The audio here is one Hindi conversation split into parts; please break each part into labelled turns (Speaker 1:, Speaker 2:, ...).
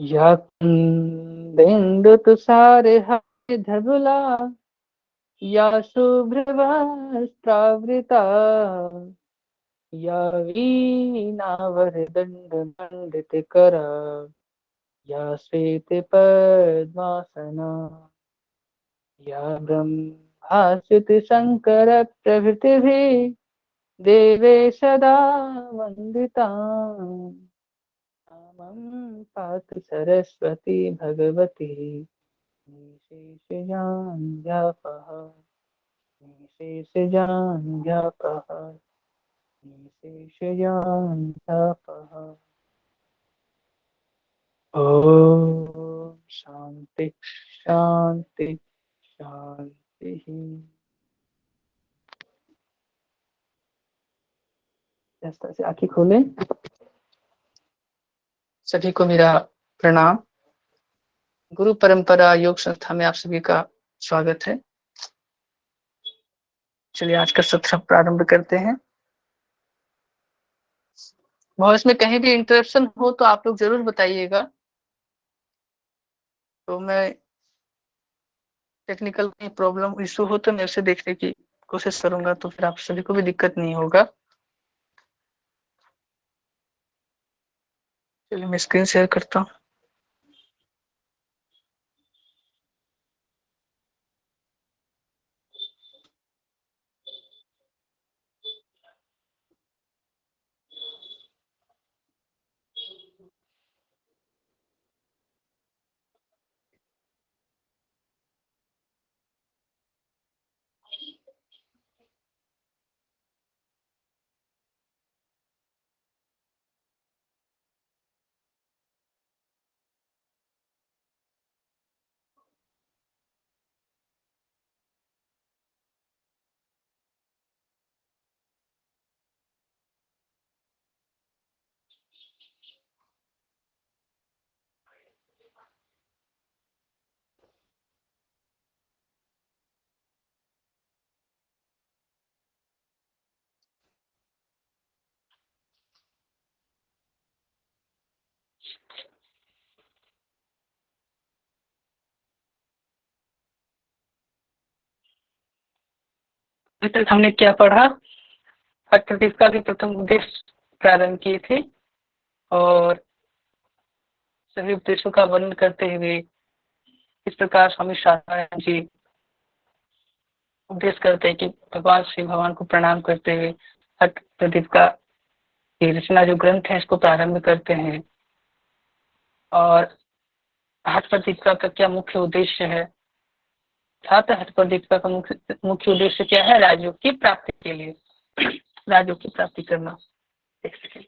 Speaker 1: या कुन्देन्दु तुषारहारि धवला या शुभ्रवस्त्रावृता या वीणावरदण्डमण्डितकरा या श्वेतपद्मासना या ब्रह्माच्युतशङ्करप्रभृतिभिः देवे सदा वन्दिता मां पातु सरस्वती भगवती निशेषजाड्यापः निशेषजाड्यापः निशेषजाड्यापः। ॐ शान्ति शान्ति शान्तिः। इस तरह से आंखें खोलें। सभी को मेरा प्रणाम। गुरु परंपरा योग संस्था में आप सभी का स्वागत है। चलिए आज का सत्र प्रारंभ करते हैं। वॉइस में कहीं भी इंटरप्शन हो तो आप लोग जरूर बताइएगा, तो मैं टेक्निकल प्रॉब्लम इशू हो तो मैं उसे देखने की कोशिश करूंगा, तो फिर आप सभी को भी दिक्कत नहीं होगा। चलिए मैं स्क्रीन शेयर करता हूँ। अभी तक हमने क्या पढ़ा? हठ का भी प्रथम उद्देश्य प्रारंभ किए थे और सभी उद्देश्यों का वर्णन करते हुए इस प्रकार स्वामी शारदानंद जी उपदेश करते हैं कि भगवान श्री भगवान को प्रणाम करते हुए हठ प्रदीप का की रचना जो ग्रंथ है इसको प्रारंभ करते हैं। और हठ प्रदीपिका का क्या मुख्य उद्देश्य है? छात्र हठ प्रदीपिका का मुख्य उद्देश्य क्या है? राजयोग की प्राप्ति के लिए, राजयोग की प्राप्ति करना। एक सेकेंड।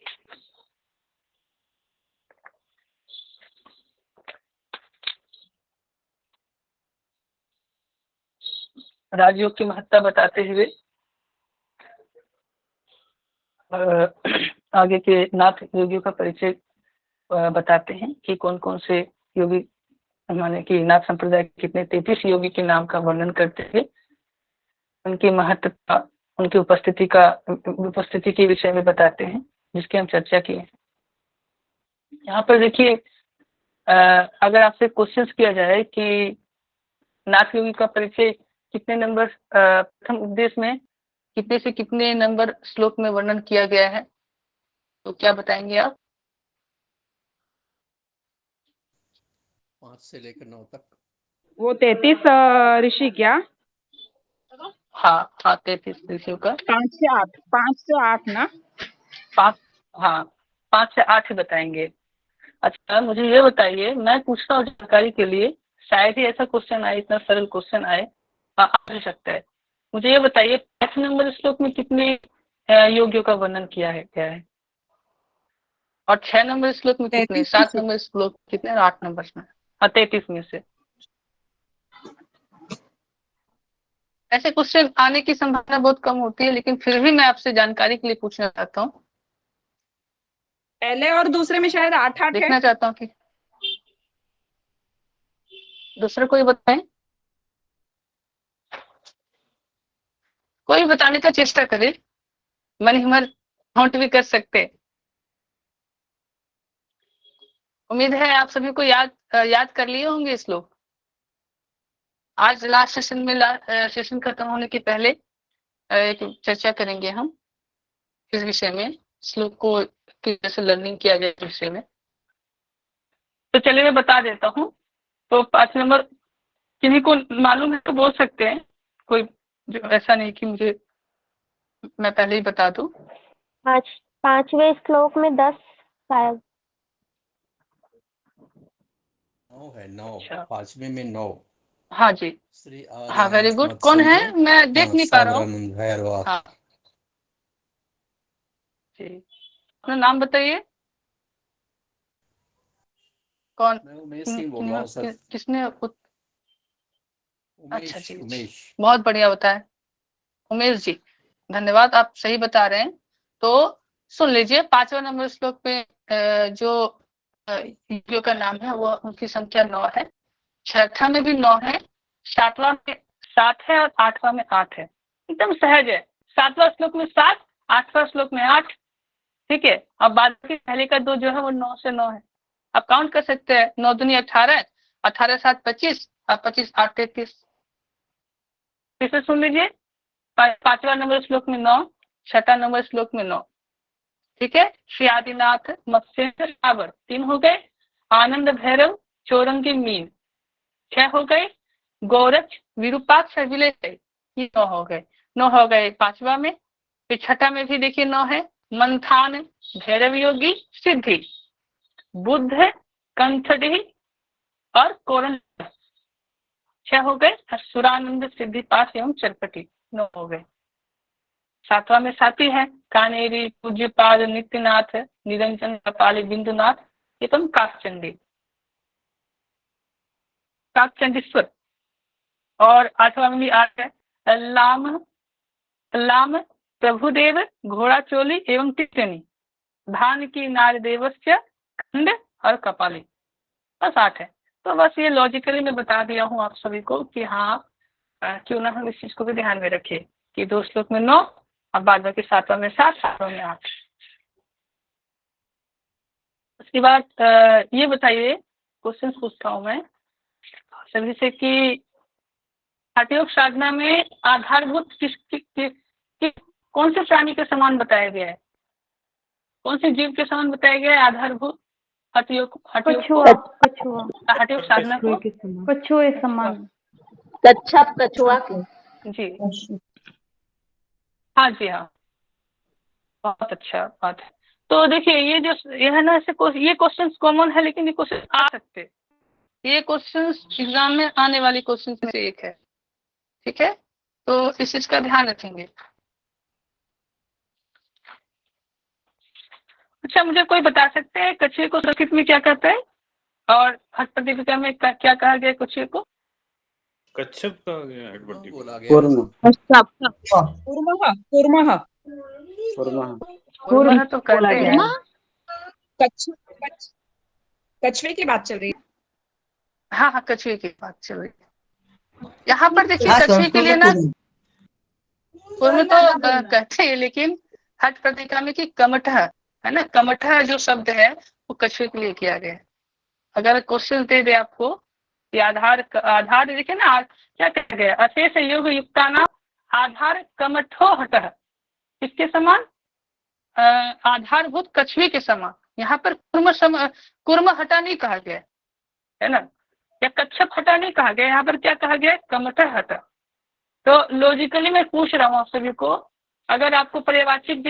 Speaker 1: राजयोग की महत्ता बताते हुए आगे के नाथ योगियों का परिचय बताते हैं कि कौन कौन से योगी, माने कि नाथ संप्रदाय के कितने 33 योगी के नाम का वर्णन करते हुए उनकी महत्ता, उनकी उपस्थिति के विषय में बताते हैं, जिसकी हम चर्चा की है। यहाँ पर देखिए, अगर आपसे क्वेश्चन किया जाए कि नाथ योगी का परिचय कितने नंबर प्रथम उपदेश में कितने से कितने नंबर श्लोक में वर्णन किया गया है, तो क्या बताएंगे आप?
Speaker 2: 5 से लेकर 9 तक।
Speaker 3: वो 33 ऋषि क्या?
Speaker 1: हाँ हाँ, 33 ऋषियों का
Speaker 3: 5 से 8 ना?
Speaker 1: 5, हाँ 5 से 8 ही बताएंगे। अच्छा मुझे ये बताइए, मैं पूछता हूँ जानकारी के लिए, शायद ही ऐसा क्वेश्चन आए, इतना सरल क्वेश्चन आए, आ भी सकता है। मुझे ये बताइए 5 नंबर श्लोक में कितने योगियों का वर्णन किया है, क्या है? और 6 नंबर श्लोक में कितने,
Speaker 3: 33
Speaker 1: 7 नंबर श्लोक कितने, और 8 नंबर में? हाँ 33 में से। ऐसे क्वेश्चन आने की संभावना बहुत कम होती है, लेकिन फिर भी मैं आपसे जानकारी के लिए पूछना चाहता हूँ।
Speaker 3: पहले और दूसरे में शायद 8 है।
Speaker 1: देखना चाहता हूँ कि दूसरे कोई बताएं, कोई बताने का चेष्टा करे, मन हिम्मत काउंट भी कर सकते। उम्मीद है आप सभी को याद कर लिए होंगे श्लोक। आज लास्ट सेशन में सेशन खत्म होने के पहले एक चर्चा करेंगे हम इस विषय में, श्लोक को कैसे लर्निंग किया जाए इस विषय में। तो चलिए मैं बता देता हूँ। तो 5 नंबर किन्हीं को मालूम है तो बोल सकते हैं, कोई जो ऐसा नहीं कि मुझे मैं पहले ही बता दूं।
Speaker 4: 5वें श्लोक में 10 शायद
Speaker 2: 9 है, 9।
Speaker 1: अच्छा।
Speaker 2: 5वें में 9।
Speaker 1: हाँ जी,
Speaker 2: श्री
Speaker 1: हाँ वेरी
Speaker 2: आदिनाथ
Speaker 1: गुड। कौन है
Speaker 2: मत्स्येंद्र
Speaker 1: मैं देख नहीं पा रहा हूँ।
Speaker 2: सागरानंद भैरवा।
Speaker 1: हाँ जी, अपना नाम बताइए। कौन?
Speaker 2: मैं उमेश सिंह बोल रहा हूँ सर।
Speaker 1: किसने? अच्छा
Speaker 2: उमेश
Speaker 1: जी,
Speaker 2: उमेश।
Speaker 1: बहुत बढ़िया बताया उमेश जी, धन्यवाद, आप सही बता रहे हैं। तो सुन लीजिए 5वें नंबर श्लोक में जो युगियों का नाम है वो उनकी संख्या 9 है। 6ठा में भी 9 है, 7वां में 7 है और 8वां में 8 है। एकदम सहज है। 7वां श्लोक में 7, 8वां श्लोक में 8। ठीक है, अब बाद के पहले का 2 जो है वो 9 से 9 है। आप काउंट कर सकते हैं, 9 दूनी 18, 18 7 25 और 25 8 33। फिर से सुन लीजिए, 5वां नंबर श्लोक में 9, 6ठा नंबर श्लोक में 9। ठीक है, श्री आदिनाथ मत्स्येंद्र सागर 3 हो गए, आनंद भैरव चौरंगी मीन 6 हो गए, गोरक्ष विरूपाक्ष विलय 9 हो गए। 9 हो गए 5वां में। फिर 6ठा में भी देखिए 9 है, मंथान भैरव योगी सिद्धि बुद्ध कंठडी और कोरन 6 हो गए, सुरानंद सिद्धि पास एवं चरपटी 9 हो गए। 7वां में 7 ही है, कानेरी पूज्यपाद नित्यनाथ निरंजन कपाली बिंदुनाथ एवं काकचंडीश्वर। और 8वां में भी 8 है, लाम प्रभुदेव घोड़ा चोली एवं टिटनी भान की नार देवस्य खंड और कपाली। बस 8 है। तो बस ये लॉजिकली मैं बता दिया हूँ आप सभी को कि हाँ क्यों ना हम इस चीज को भी ध्यान में रखें कि 2 श्लोक में 9 और बाद बाकी 7वां में 7, 8वां में 8। उसके बाद ये बताइए, क्वेश्चन पूछता हूँ मैं सभी से कि हठयोग साधना में आधारभूत कौन से प्राणी के समान बताया गया है? कौन से जीव के समान बताया गया है आधारभूत हठयोग साधना को?
Speaker 4: कछुए समान।
Speaker 5: कच्छप कछुआ के।
Speaker 1: जी हाँ जी हाँ, बहुत अच्छा बात है। तो देखिए ये जो ये है ना, ऐसे ये क्वेश्चन कॉमन है, लेकिन ये क्वेश्चन आ सकते, ये क्वेश्चन एग्जाम में आने वाली क्वेश्चन में से एक है। ठीक है, तो इस चीज का ध्यान रखेंगे। अच्छा, मुझे कोई बता सकते हैं कछुए को संस्कृत में क्या कहते हैं और हठ प्रतियोगिता में क्या कहा गया कछुए को?
Speaker 6: कच्छप कहा गया है,
Speaker 2: बोला गया
Speaker 3: कूर्म
Speaker 1: तो कहते हैं।
Speaker 3: कछुए की बात चल रही है।
Speaker 1: हाँ हाँ, कछुए की बात चल रही है। यहाँ पर देखिए कछुए के लिए ना कूर्म तो कहते हैं, लेकिन हठ प्रतियोगिता में की कमठा है ना, कमठा जो शब्द है वो कछुए के लिए किया गया है। अगर क्वेश्चन दे दे आपको कि आधार देखिए ना, क्या कहा गया, अशेष योग युक्ता नाम आधार कमठो हट, किसके समान? आधारभूत कछुए के समान। यहाँ पर कुर्म हटा नहीं कहा गया है ना, या कच्छप हटा नहीं कहा गया, यहाँ पर क्या कहा गया? कमठ हटा। तो लॉजिकली मैं पूछ रहा हूँ आप सभी को, अगर आपको पर्यावाचिक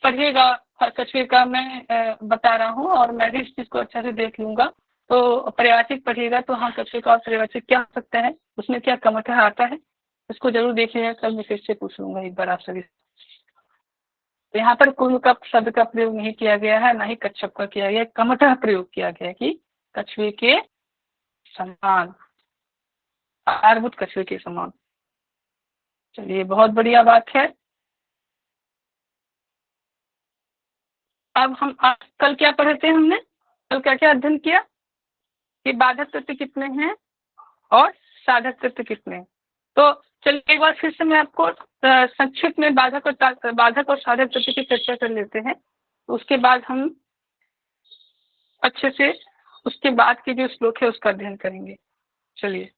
Speaker 1: पढ़िएगा कछुए का, मैं बता रहा हूँ और मैं भी इस चीज को अच्छा से देख लूंगा, तो पर्यावाचिक पढ़िएगा तो हाँ कछुए का पर्यावाचिक क्या हो सकता है, उसमें क्या कमठ आता है, इसको जरूर देखिएगा। कल मैं फिर से पूछ लूंगा एक बार आप सभी। तो यहाँ पर कुर्म का शब्द का प्रयोग नहीं किया गया है, ना ही कच्छप का किया गया है, कमठः प्रयोग किया गया है कि कछुए के समान, आधारभूत कछुए के समान। चलिए, बहुत बढ़िया बात है। अब हम कल क्या पढ़े थे हमने, कल क्या क्या अध्ययन किया कि बाधक तत्व कितने हैं और साधक तत्व कितने हैं। तो चलिए एक बार फिर से मैं आपको संक्षिप्त में बाधक और साधक तत्व की चर्चा कर लेते हैं, तो उसके बाद हम अच्छे से उसके बाद के जो श्लोक है उसका अध्ययन करेंगे। चलिए।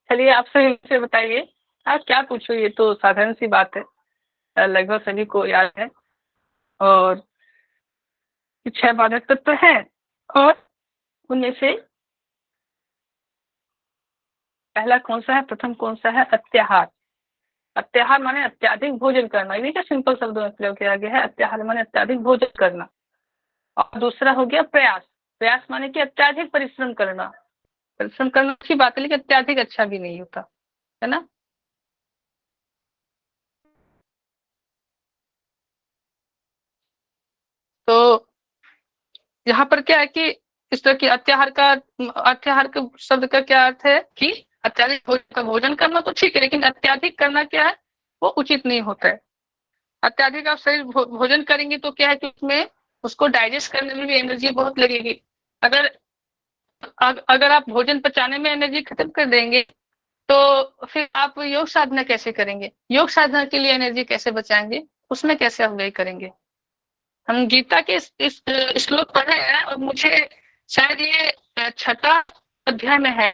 Speaker 1: चलिए, आप सभी मुझसे बताइए, आप क्या पूछो, ये तो साधारण सी बात है, लगभग सभी को याद है। और 6 बाधक तत्व है, और उनमें से पहला कौन सा है, प्रथम कौन सा है? अत्याहार। अत्याहार माने अत्याधिक भोजन करना, ये क्या सिंपल शब्दों में प्रयोग किया गया है। अत्याहार माने अत्याधिक भोजन करना। और दूसरा हो गया प्रयास। प्रयास माने कि अत्याधिक परिश्रम करना। परिश्रम करना अच्छी बात है, लेकिन अत्याधिक अच्छा भी नहीं होता, है ना। तो यहाँ पर क्या है कि इस तरह की अत्याहार के शब्द का क्या अर्थ है कि अत्याधिक भोजन करना तो ठीक है, लेकिन अत्याधिक करना क्या है, वो उचित नहीं होता है। अत्याधिक आप शरीर भोजन करेंगे तो क्या है कि उसमें उसको डाइजेस्ट करने में भी एनर्जी बहुत लगेगी। अगर आप भोजन पचाने में एनर्जी खत्म कर देंगे तो फिर आप योग साधना कैसे करेंगे? योग साधना के लिए एनर्जी कैसे बचाएंगे? उसमें कैसे अव्यय करेंगे? हम गीता के इस श्लोक पढ़े हैं, और मुझे शायद ये 6वां अध्याय में है,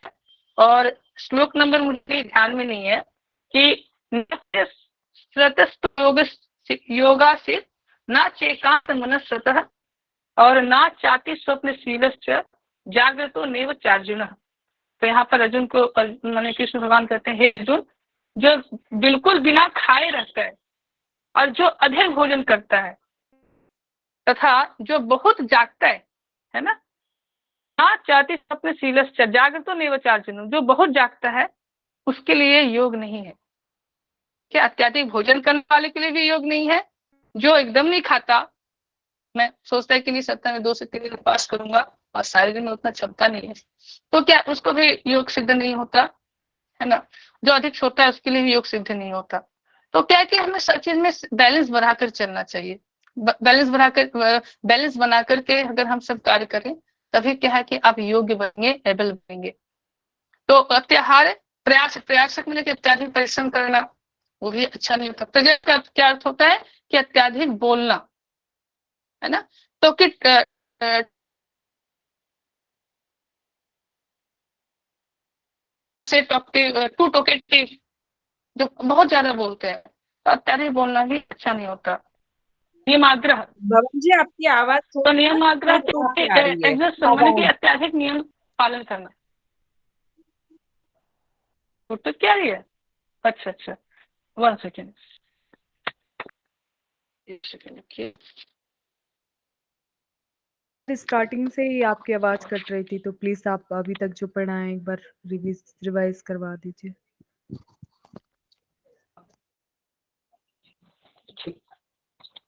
Speaker 1: और श्लोक नंबर मुझे ध्यान में नहीं है कि योगासित न चेकांत मनस्सतः और ना चाति स्वप्नशीलश्च जागृतो नैव चार्जुन। तो यहाँ पर अर्जुन को माने कृष्ण भगवान कहते हैं, हे अर्जुन, जो बिल्कुल बिना खाए रहता है और जो अधिक भोजन करता है तथा जो बहुत जागता है ना, ना चाहती स्वप्नशीलश्च जागृतो नैव चार्जुन, जो बहुत जागता है उसके लिए योग नहीं है। क्या अत्याधिक भोजन करने वाले के लिए भी योग नहीं है? जो एकदम नहीं खाता, मैं सोचता है कि नहीं सप्ताह में 2 से 3 दिन पास करूंगा और सारे दिन में उतना क्षमता नहीं है, तो क्या उसको भी योग सिद्ध नहीं होता, है ना। जो अधिक सोता है उसके लिए भी योग सिद्ध नहीं होता। तो क्या है कि हमें सब चीज में बैलेंस बनाकर चलना चाहिए। बैलेंस बना करके अगर हम सब कार्य करें तभी क्या है कि आप योग्य बनेंगे, एबल बनेंगे। तो अत्याहार प्रयास मतलब अत्याधिक परिश्रम करना, वो भी अच्छा नहीं होता। प्रजा का क्या अर्थ होता है कि अत्याधिक बोलना, है ना। तो कि टू टॉकेटिव, जो बहुत ज्यादा बोलते हैं, तो अत्याधिक बोलना भी अच्छा नहीं होता। नियमाग्रह,
Speaker 3: भवन जी आपकी आवाज
Speaker 1: तो नियमाग्रह
Speaker 3: आ रही है।
Speaker 1: कि अत्याधिक नियम पालन करना। तो क्या है? अच्छा 1 सेकेंड, 1 सेकेंड।
Speaker 7: स्टार्टिंग से ही आपकी आवाज कट रही थी, तो प्लीज आप अभी तक जो पढ़ा है एक बार रिवाइज करवा दीजिए।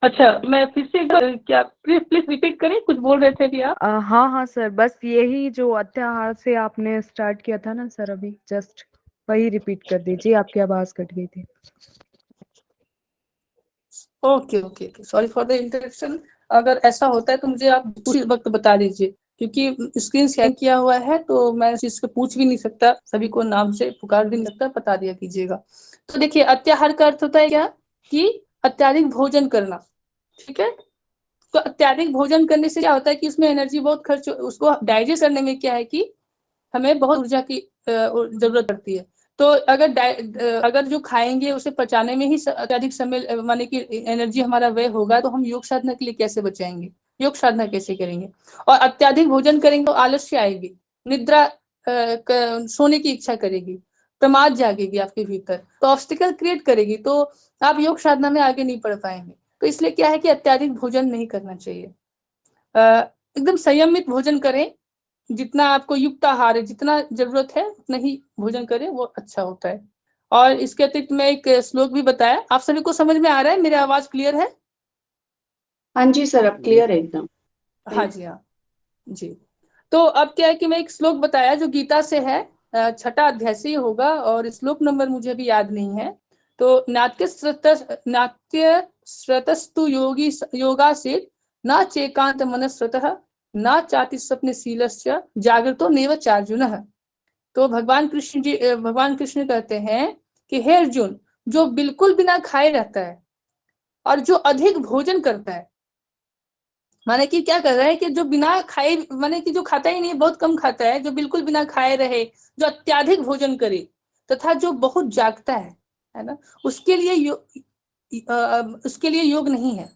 Speaker 1: अच्छा, मैं फिर से क्या प्लीज रिपीट करें, कुछ बोल रहे थे भी आप।
Speaker 7: हाँ सर, बस यही जो अत्याहार से आपने स्टार्ट किया था ना सर, अभी जस्ट वही रिपीट कर दीजिए, आपकी आवाज कट गई थी।
Speaker 1: Okay, sorry for the interruption. अगर ऐसा होता है तो मुझे आप उसी वक्त बता दीजिए, क्योंकि स्क्रीन शेयर किया हुआ है तो मैं इस चीज को पूछ भी नहीं सकता, सभी को नाम से पुकार भी नहीं सकता, बता दिया कीजिएगा। तो देखिए, अत्याहार का अर्थ होता है क्या कि अत्याधिक भोजन करना, ठीक है। तो अत्याधिक भोजन करने से क्या होता है कि उसमें एनर्जी बहुत खर्च, उसको डाइजेस्ट करने में क्या है कि हमें बहुत ऊर्जा की जरूरत पड़ती है। तो अगर जो खाएंगे उसे पचाने में ही अत्यधिक समय माने कि एनर्जी हमारा व्यय होगा, तो हम योग साधना के लिए कैसे बचाएंगे, योग साधना कैसे करेंगे। और अत्याधिक भोजन करेंगे तो आलस्य आएगी, निद्रा, सोने की इच्छा करेगी, प्रमाद जागेगी आपके भीतर, तो ऑब्स्टिकल क्रिएट करेगी, तो आप योग साधना में आगे नहीं बढ़ पाएंगे। तो इसलिए क्या है कि अत्याधिक भोजन नहीं करना चाहिए। एकदम संयमित भोजन करें, जितना आपको युक्त आहार है, जितना जरूरत है उतना ही भोजन करें, वो अच्छा होता है। और इसके अतिरिक्त मैं एक श्लोक भी बताया, आप सभी को समझ में आ रहा है, मेरी आवाज क्लियर है?
Speaker 5: हाँ जी सर, अब क्लियर है एकदम।
Speaker 1: हाँ जी, हाँ जी।
Speaker 8: तो अब क्या है कि मैं एक श्लोक बताया जो गीता से है, छठा अध्याय से ही होगा, और श्लोक नंबर मुझे भी याद नहीं है। तो नाट्य श्रतस्तु योगी योगासित न चेकांत मनस्रतः न चाति स्वप्न शीलस्य जागृतो नैव चार्जुनः। तो भगवान कृष्ण कहते हैं कि हे अर्जुन, जो बिल्कुल बिना खाए रहता है और जो अधिक भोजन करता है, माने कि क्या कर रहा है कि जो बिना खाए, माने कि जो खाता ही नहीं, बहुत कम खाता है, जो बिल्कुल बिना खाए रहे, जो अत्याधिक भोजन करे, तथा जो बहुत जागता है ना, उसके लिए योग नहीं है।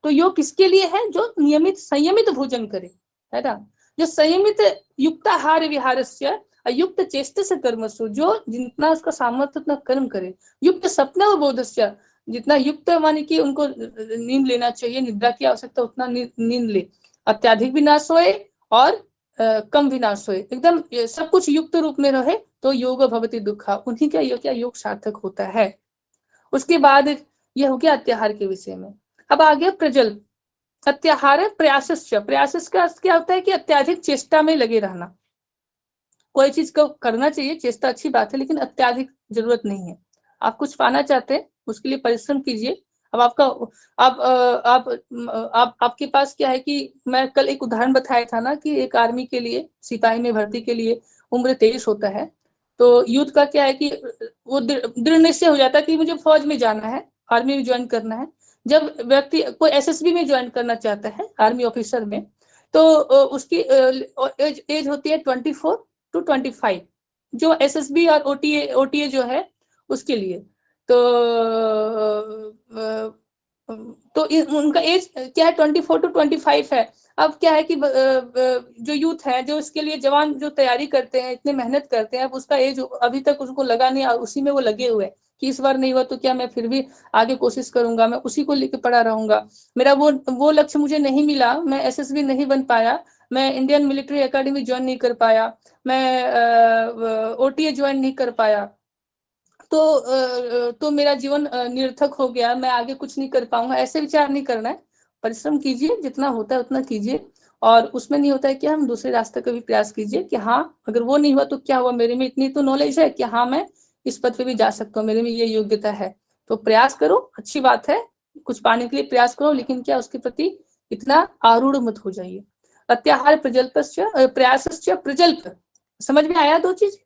Speaker 8: तो योग किसके लिए है? जो नियमित संयमित भोजन करे, है ना, जो संयमित युक्ताहार विहारस्य अयुक्त चेष्टस्य कर्मसु, जो जितना उसका सामर्थ्य उतना कर्म करे, युक्त स्वप्न बोधस्य, जितना युक्त माने कि उनको नींद लेना चाहिए, निद्रा की आवश्यकता उतना नींद ले, अत्याधिक भी ना सोए और कम भी ना सोए, एकदम सब कुछ युक्त रूप में रहे, तो योग भवति दुखा, उन्हीं का योग सार्थक होता है। उसके बाद यह हो गया अत्याहार के विषय में। अब आ गया प्रजल्प। अत्याहार प्रयास का अर्थ क्या होता है कि अत्याधिक चेष्टा में लगे रहना। कोई चीज को करना चाहिए, चेष्टा अच्छी बात है, लेकिन अत्याधिक जरूरत नहीं है। आप कुछ पाना चाहते हैं, उसके लिए परिश्रम कीजिए। अब आपके पास क्या है कि मैं कल एक उदाहरण बताया था ना कि एक आर्मी के लिए, सिपाही में भर्ती के लिए उम्र 23 होता है। तो यूथ का क्या है कि वो दृढ़ निश्चय हो जाता है कि मुझे फौज में जाना है, आर्मी में ज्वाइन करना है। जब व्यक्ति कोई एसएसबी में ज्वाइन करना चाहता है, आर्मी ऑफिसर में, तो उसकी एज होती है 24 to 25, जो एसएसबी और ओटीए जो है उसके लिए। तो उनका एज क्या है, 24 to 25 है। अब क्या है कि जो यूथ है, जो इसके लिए जवान जो तैयारी करते हैं, इतने मेहनत करते हैं, अब उसका एज अभी तक उसको लगा नहीं, उसी में वो लगे हुए कि इस बार नहीं हुआ तो क्या, मैं फिर भी आगे कोशिश करूंगा, मैं उसी को लेकर पड़ा रहूंगा, मेरा वो लक्ष्य मुझे नहीं मिला, मैं एसएसबी नहीं बन पाया, मैं इंडियन मिलिट्री एकेडमी ज्वाइन नहीं कर पाया, मैं ओटीए ज्वाइन नहीं कर पाया, तो मेरा जीवन निरर्थक हो गया, मैं आगे कुछ नहीं कर पाऊंगा, ऐसे विचार नहीं करना है। परिश्रम कीजिए, जितना होता है उतना कीजिए, और उसमें नहीं होता है कि हम दूसरे रास्ते का भी प्रयास कीजिए कि हाँ, अगर वो नहीं हुआ तो क्या हुआ, मेरे में इतनी तो नॉलेज है कि हाँ, मैं इस पद पे भी जा सकता हूँ, मेरे में ये योग्यता है। तो प्रयास करो, अच्छी बात है, कुछ पाने के लिए प्रयास करो, लेकिन क्या उसके प्रति इतना आरूढ़ मत हो जाइए। अत्याहार प्रयासस्य प्रजल्प, समझ में आया? दो चीज,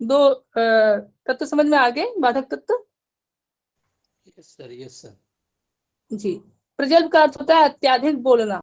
Speaker 8: दो तत्व समझ में आ गए, बाधक तत्व।
Speaker 2: Yes sir.
Speaker 8: जी, प्रजल्प का अर्थ होता है अत्याधिक बोलना।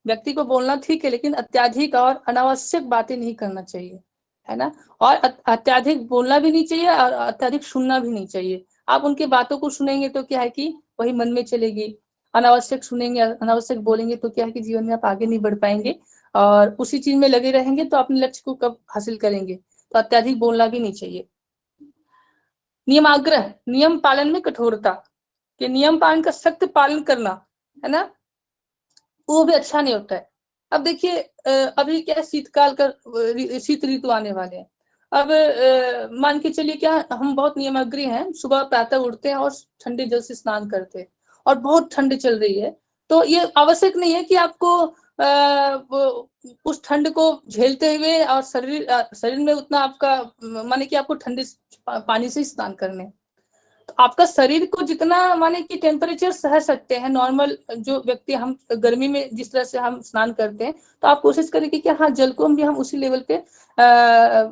Speaker 8: व्यक्ति को बोलना ठीक है, लेकिन अत्याधिक और अनावश्यक बातें नहीं करना चाहिए, है ना। और अत्याधिक बोलना भी नहीं चाहिए और अत्याधिक सुनना भी नहीं चाहिए। आप उनकी बातों को सुनेंगे तो क्या है कि वही मन में चलेगी, अनावश्यक सुनेंगे, अनावश्यक बोलेंगे तो क्या है कि जीवन में आप आगे नहीं बढ़ पाएंगे, और उसी चीज में लगे रहेंगे तो अपने लक्ष्य को कब हासिल करेंगे। तो अत्याधिक बोलना भी नहीं चाहिए। नियमाग्रह, नियम पालन में कठोरता, कि नियम पालन का सख्त पालन करना, है ना, वो भी अच्छा नहीं होता है। अब देखिए, अभी क्या शीतकाल का, शीत ऋतु आने वाले हैं। अब मान के चलिए क्या हम बहुत नियमाग्री हैं, सुबह प्रातः उठते हैं और ठंडे जल से स्नान करते हैं, और बहुत ठंड चल रही है, तो ये आवश्यक नहीं है कि आपको उस ठंड को झेलते हुए और शरीर में उतना आपका, माने कि आपको ठंडे पानी से स्नान करने, तो आपका शरीर को जितना माने कि टेम्परेचर सह सकते हैं, नॉर्मल जो व्यक्ति, हम गर्मी में जिस तरह से हम स्नान करते हैं, तो आप कोशिश करेंगे कि हाँ, जल को भी हम उसी लेवल पे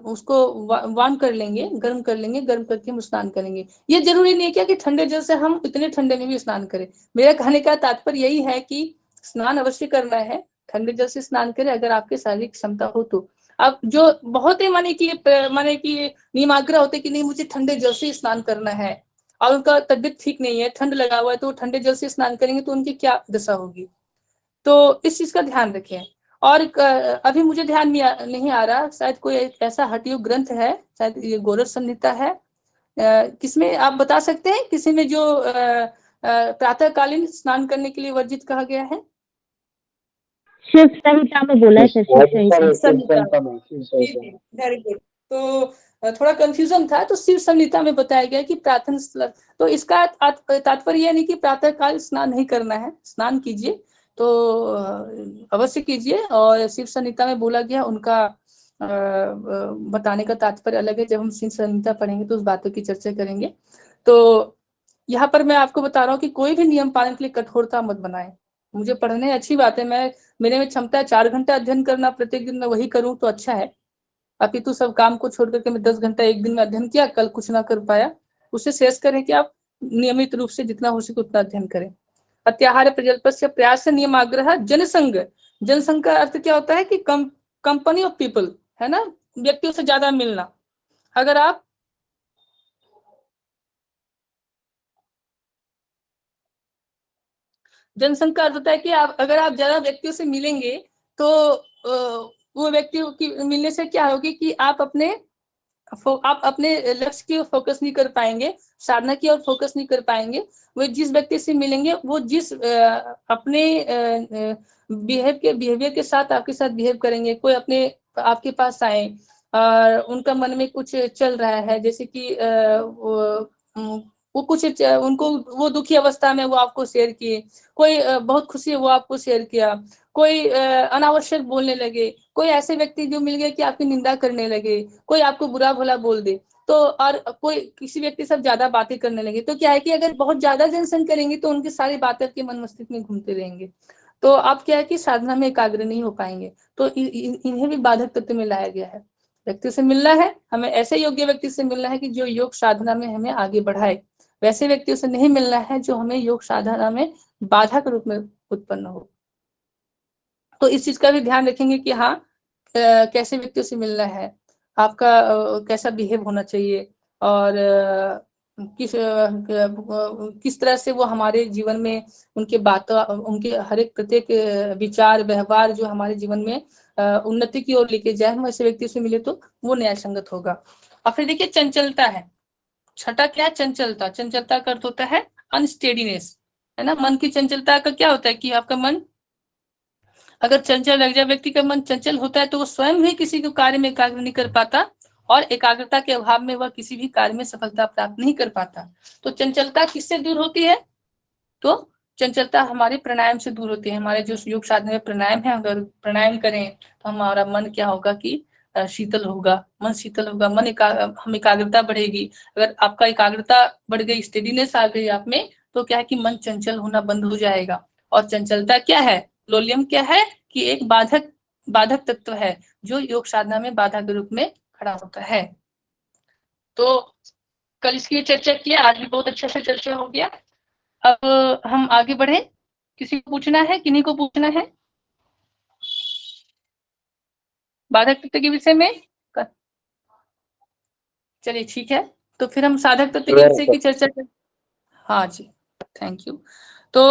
Speaker 8: उसको वार्म कर लेंगे, गर्म कर लेंगे, गर्म करके हम स्नान करेंगे। ये जरूरी नहीं है क्या कि ठंडे जल से हम इतने ठंडे में भी स्नान करें। मेरा कहने का तात्पर्य यही है कि स्नान अवश्य करना है, ठंडे जल से स्नान करें अगर आपकी शारीरिक क्षमता हो तो। अब जो बहुत ही माने कि नियमाग्रह होते कि नहीं, मुझे ठंडे जल से स्नान करना है, और उनका तबियत ठीक नहीं है, ठंड लगा हुआ है, तो ठंडे जल से स्नान करेंगे तो उनकी क्या दशा होगी। तो इस चीज का ध्यान रखें। और अभी मुझे ध्यान नहीं आ रहा, शायद कोई ऐसा हठयोग ग्रंथ है, शायद ये गोरख संहिता है, किसमें आप बता सकते हैं, किसी में जो प्रातःकालीन स्नान करने के लिए वर्जित कहा गया है?
Speaker 5: शिव संहिता में बोला है sir, Shiva Samhita.
Speaker 8: Very good. तो थोड़ा कंफ्यूजन था, तो शिव संहिता में बताया गया कि प्रातः, तो इसका तात्पर्य यह नहीं कि प्रातःकाल स्नान नहीं करना है, स्नान कीजिए, तो अवश्य कीजिए। और शिव संहिता में बोला गया उनका बताने का तात्पर्य अलग है, जब हम शिव संहिता पढ़ेंगे तो उस बातों की चर्चा करेंगे। तो यहाँ पर मैं आपको बता रहा हूँ कि कोई भी नियम पालन के लिए कठोरता मत बनाए। मुझे पढ़ने अच्छी बात है, मेरे में क्षमता है 4 घंटा अध्ययन करना प्रत्येक दिन, मैं वही करूँ तो अच्छा है। अपितु सब काम को छोड़ करके मैं 10 घंटा एक दिन में अध्ययन किया, कल कुछ ना कर पाया, उससे शेष करें कि आप नियमित रूप से जितना हो सके उतना अध्ययन करें। अत्याहार प्रजल्पस्य प्रयास नियमाग्रह जनसंग। जनसंग का अर्थ क्या होता है कि कंपनी ऑफ पीपल, है ना, व्यक्तियों से ज्यादा मिलना। अगर आप जनसंघ का अर्थ होता है कि अगर आप ज्यादा व्यक्तियों से मिलेंगे तो वो व्यक्तियों की मिलने से क्या होगी कि आप अपने लक्ष्य की ओर फोकस नहीं कर पाएंगे, साधना की ओर फोकस नहीं कर पाएंगे। वो जिस व्यक्ति से मिलेंगे वो जिस अपने बिहेवियर के साथ आपके साथ बिहेव करेंगे। कोई अपने आपके पास आए और उनका मन में कुछ चल रहा है, जैसे कि वो कुछ उनको वो दुखी अवस्था में वो आपको शेयर किए, कोई बहुत खुशी है वो आपको शेयर किया, कोई अनावश्यक बोलने लगे, कोई ऐसे व्यक्ति जो मिल गए कि आपकी निंदा करने लगे, कोई आपको बुरा भला बोल दे, तो और कोई किसी व्यक्ति से ज्यादा बातें करने लगे, तो क्या है कि अगर बहुत ज्यादा जनसंग करेंगे तो उनकी सारी बातें आपके मन मस्तिष्क में घूमते रहेंगे, तो आप क्या है कि साधना में एकाग्र नहीं हो पाएंगे। तो इन्हें भी बाधक तत्व में लाया गया है। व्यक्ति से मिलना है, हमें ऐसे योग्य व्यक्ति से मिलना है कि जो योग साधना में हमें आगे बढ़ाए, वैसे व्यक्तियों से नहीं मिलना है जो हमें योग साधना में बाधा के रूप में उत्पन्न हो। तो इस चीज का भी ध्यान रखेंगे कि हाँ कैसे व्यक्तियों से मिलना है, आपका कैसा बिहेव होना चाहिए, और किस तरह से वो हमारे जीवन में उनके बातों, उनके हर एक प्रत्येक विचार व्यवहार जो हमारे जीवन में उन्नति की ओर लेके जाए, हम ऐसे व्यक्ति से मिले तो वो न्याय संगत होगा। और फिर देखिए चंचलता है, छठा क्या है, चंचलता। चंचलता का अर्थ होता है अनस्टेडीनेस, है ना। मन की चंचलता का क्या होता है कि आपका मन अगर चंचल लग जाए, व्यक्ति का मन चंचल होता है तो वो स्वयं ही किसी को कार्य में एकाग्र नहीं कर पाता, और एकाग्रता के अभाव में वह किसी भी कार्य में सफलता प्राप्त नहीं कर पाता। तो चंचलता किससे दूर होती है, तो चंचलता हमारे प्राणायाम से दूर होती है। हमारे जो योग साधना में प्राणायाम है, अगर प्राणायाम करें तो हमारा मन क्या होगा कि शीतल होगा, मन शीतल होगा, हम एकाग्रता बढ़ेगी। अगर आपका एकाग्रता बढ़ गई, स्टेडीनेस आ गई आप में, तो क्या है कि मन चंचल होना बंद हो जाएगा। और चंचलता क्या है, लोलियम क्या है कि एक बाधक तत्व है जो योग साधना में बाधा के रूप में खड़ा होता है। तो कल इसकी चर्चा किया, आज भी बहुत अच्छा से चर्चा हो गया। अब हम आगे बढ़े, किसी को पूछना है, किन्हीं को पूछना है बाधक तत्व के विषय में? चलिए ठीक है, तो फिर हम साधक तत्व के विषय की चर्चा करें। हाँ जी, थैंक यू। तो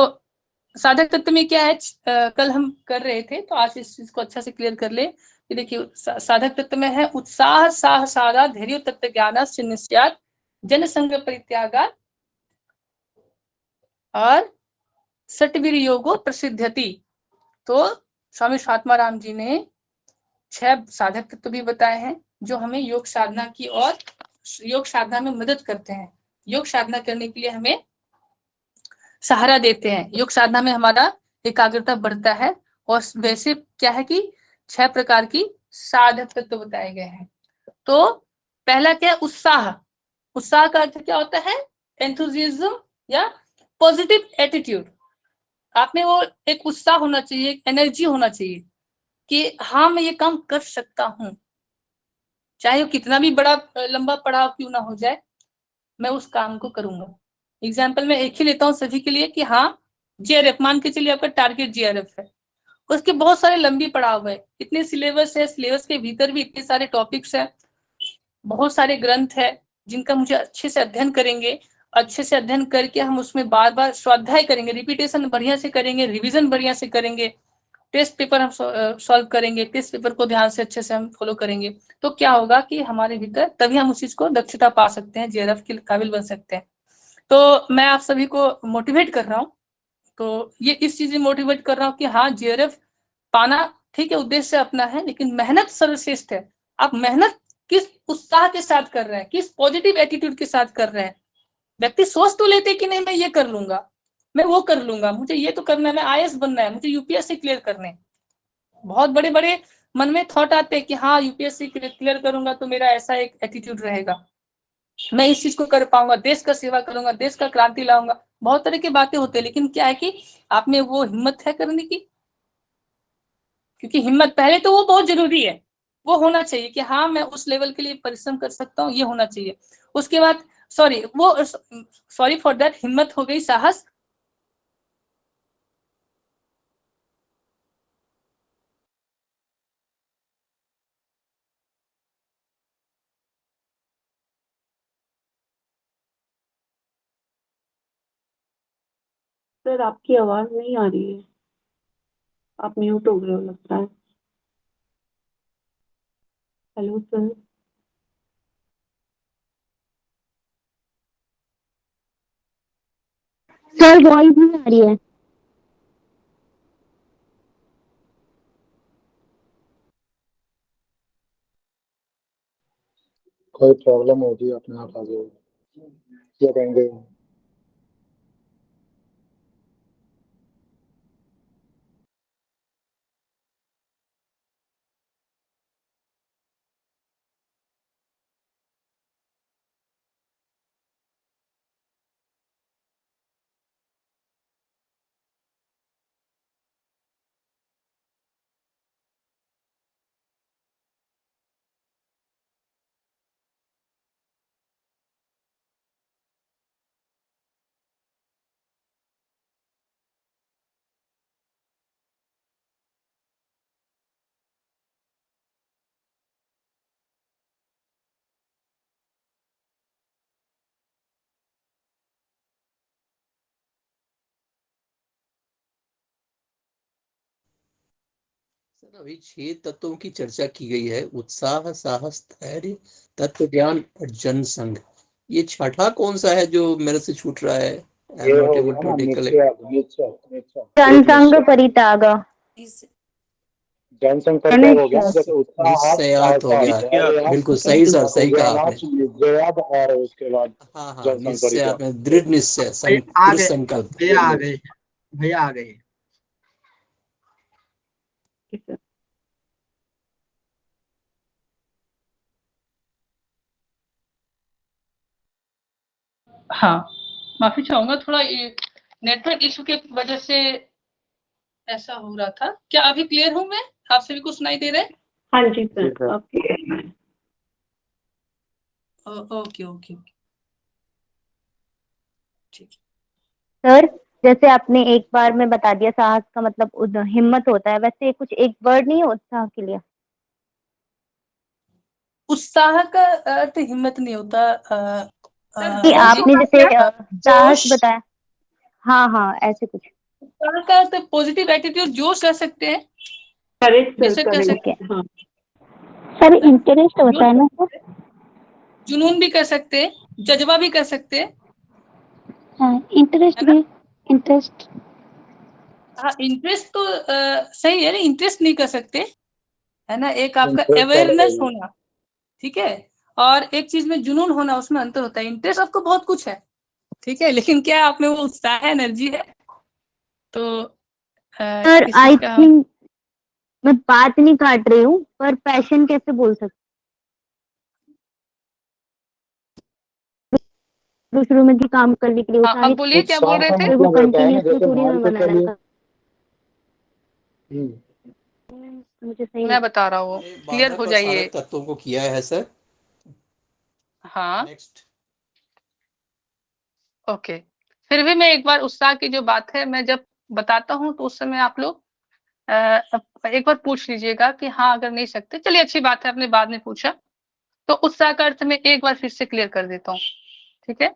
Speaker 8: साधक तत्व में क्या है, कल हम कर रहे थे, तो आज इस चीज को अच्छा से क्लियर कर ले कि देखिए साधक तत्व में है उत्साह साह साधा धैर्य तत्व ज्ञान निश्चयात जनसंग परित्यागा और सटवीर योगो प्रसिद्धति। तो स्वामी स्वात्माराम जी ने 6 साधक तत्व भी बताए हैं जो हमें योग साधना की और योग साधना में मदद करते हैं, योग साधना करने के लिए हमें सहारा देते हैं। योग साधना में हमारा एकाग्रता बढ़ता है। और वैसे क्या है कि 6 प्रकार की साधक तत्व बताए गए हैं। तो पहला क्या है, उत्साह। उत्साह का अर्थ क्या होता है, एंथुजियाज्म या पॉजिटिव एटीट्यूड। आप में वो एक उत्साह होना चाहिए, एक एनर्जी होना चाहिए कि हाँ मैं ये काम कर सकता हूँ, चाहे वो कितना भी बड़ा लंबा पड़ाव क्यों ना हो जाए, मैं उस काम को करूंगा। एग्जाम्पल मैं एक ही लेता हूँ सभी के लिए कि हाँ JRF, मान के चलिए आपका टारगेट JRF है, उसके बहुत सारे लंबी पड़ाव है, इतने सिलेबस है, सिलेबस के भीतर भी इतने सारे टॉपिक्स है, बहुत सारे ग्रंथ है जिनका मुझे अच्छे से अध्ययन करेंगे, अच्छे से अध्ययन करके हम उसमें बार बार स्वाध्याय करेंगे, रिपीटेशन बढ़िया से करेंगे, रिवीजन बढ़िया से करेंगे, टेस्ट पेपर हम सॉल्व करेंगे, टेस्ट पेपर को ध्यान से अच्छे से हम फॉलो करेंगे, तो क्या होगा कि हमारे भीतर तभी हम उस चीज को दक्षता पा सकते हैं, JRF के काबिल बन सकते हैं। तो मैं आप सभी को मोटिवेट कर रहा हूँ, तो ये इस चीज में मोटिवेट कर रहा हूँ कि हाँ JRF पाना ठीक है, उद्देश्य अपना है, लेकिन मेहनत सर्वश्रेष्ठ है। आप मेहनत किस उत्साह के साथ कर रहे हैं, किस पॉजिटिव एटीट्यूड के साथ कर रहे हैं। व्यक्ति सोच तो लेते कि नहीं मैं ये कर लूंगा, मैं वो कर लूंगा, मुझे ये तो करना है, मैं IAS बनना है, मुझे यूपीएससी क्लियर करने हैं। बहुत बड़े बड़े मन में थॉट आते हैं कि हाँ यूपीएससी क्लियर करूंगा तो मेरा ऐसा एक एटीट्यूड रहेगा, मैं इस चीज को कर पाऊंगा, देश का सेवा करूंगा, देश का क्रांति लाऊंगा, बहुत तरह की बातें होती है। लेकिन क्या है कि आप में वो हिम्मत है करने की? क्योंकि हिम्मत पहले तो वो बहुत जरूरी है, वो होना चाहिए कि हाँ मैं उस लेवल के लिए परिश्रम कर सकता हूँ, ये होना चाहिए। उसके बाद सॉरी फॉर दैट, हिम्मत हो गई, साहस,
Speaker 9: सर आपकी आवाज नहीं आ रही है, आप म्यूट हो गए हो लगता है। Hello sir.
Speaker 5: सर वॉइस नहीं आ रही है।
Speaker 10: कोई प्रॉब्लम होगी अपने आप आ जाएगी, क्या कहेंगे।
Speaker 2: सर अभी 6 तत्वों की चर्चा की गई है, उत्साह, साहस, धैर्य, तत्व ज्ञान और जनसंघ। ये छठा कौन सा है जो मेरे से छूट रहा है? आई
Speaker 10: ये
Speaker 2: एम नॉट
Speaker 10: हो
Speaker 2: एबल
Speaker 10: गया
Speaker 2: टू
Speaker 10: ना
Speaker 2: रिकलेक्ट।
Speaker 5: जनसंघ परित्याग।
Speaker 10: जनसंघ परित्याग हो गया ना, जैसे उत्साह,
Speaker 2: निश्चयात हो गया, बिल्कुल सही सर, सही कहा आपने।
Speaker 10: निश्चयात और उसके बाद
Speaker 2: हाँ हाँ,
Speaker 10: जनसंघ
Speaker 2: निश्चयात
Speaker 10: परित्याग।
Speaker 2: में दृढ़ निश्चय,
Speaker 11: आ
Speaker 2: दृढ़
Speaker 11: गए
Speaker 2: संकल्प।
Speaker 11: भैया, आ गए भैया, आ गए।
Speaker 8: हाँ माफी चाहूंगा, थोड़ा नेटवर्क इशू के वजह से ऐसा हो रहा था। क्या अभी क्लियर हूँ मैं? आपसे भी कुछ सुनाई दे रहा है?
Speaker 9: हाँ जी सर, आपकी
Speaker 8: ओके ओके ठीक।
Speaker 5: सर जैसे आपने एक बार में बता दिया साहस का मतलब हिम्मत होता है, वैसे कुछ एक वर्ड नहीं है उत्साह के लिए?
Speaker 8: उत्साह का अर्थ हिम्मत नहीं होता।
Speaker 5: कि आपने जैसे साहस बताया, हाँ हाँ ऐसे कुछ।
Speaker 8: उत्साह का अर्थ पॉजिटिव एटीट्यूड, जोश कह सकते हैं,
Speaker 9: करेक्ट
Speaker 8: बेशक कह सकते
Speaker 5: है।
Speaker 9: हाँ
Speaker 5: सर इंटरेस्ट होता है ना सर?
Speaker 8: जुनून भी कह सकते हैं, जज्बा भी कह सकते हैं।
Speaker 5: हाँ इंटरेस्ट भी, इंटरेस्ट।
Speaker 8: हाँ इंटरेस्ट तो सही है, इंटरेस्ट नहीं कह सकते, है ना। एक आपका
Speaker 10: Interest
Speaker 8: अवेयरनेस
Speaker 10: वाला
Speaker 8: होना, ठीक है, और एक चीज में जुनून होना, उसमें अंतर होता है। इंटरेस्ट आपको बहुत कुछ है, ठीक है, लेकिन क्या आप में वो उत्साह है, एनर्जी है? तो
Speaker 5: सर
Speaker 8: इस
Speaker 5: आई
Speaker 8: चीज का
Speaker 5: थिंक मैं बात नहीं काट रही हूँ, पर पैशन कैसे बोल सकते? शुरू में भी काम करने के लिए
Speaker 8: अब बोलिए क्या बोल रहे थे?
Speaker 5: वो
Speaker 10: मतलब होता है ना,
Speaker 5: कंटिन्यूअसली
Speaker 10: जैसे
Speaker 5: थोड़ी
Speaker 10: मान
Speaker 5: ना
Speaker 10: के
Speaker 5: बनाना
Speaker 10: चलिए।
Speaker 5: था। मुझे सही
Speaker 8: मैं बता रहा हूँ, क्लियर
Speaker 2: बारह
Speaker 8: हो
Speaker 2: का
Speaker 8: जाइए।
Speaker 2: सारे तत्वों को किया है सर।
Speaker 8: हाँ
Speaker 2: नेक्स्ट।
Speaker 8: ओके, फिर भी मैं एक बार उत्साह की जो बात है, मैं जब बताता हूँ तो उस समय आप लोग एक बार पूछ लीजिएगा कि हाँ, अगर नहीं सकते चलिए अच्छी बात है, आपने बाद में पूछा। तो उत्साह का अर्थ मैं एक बार फिर से क्लियर कर देता हूँ, ठीक है।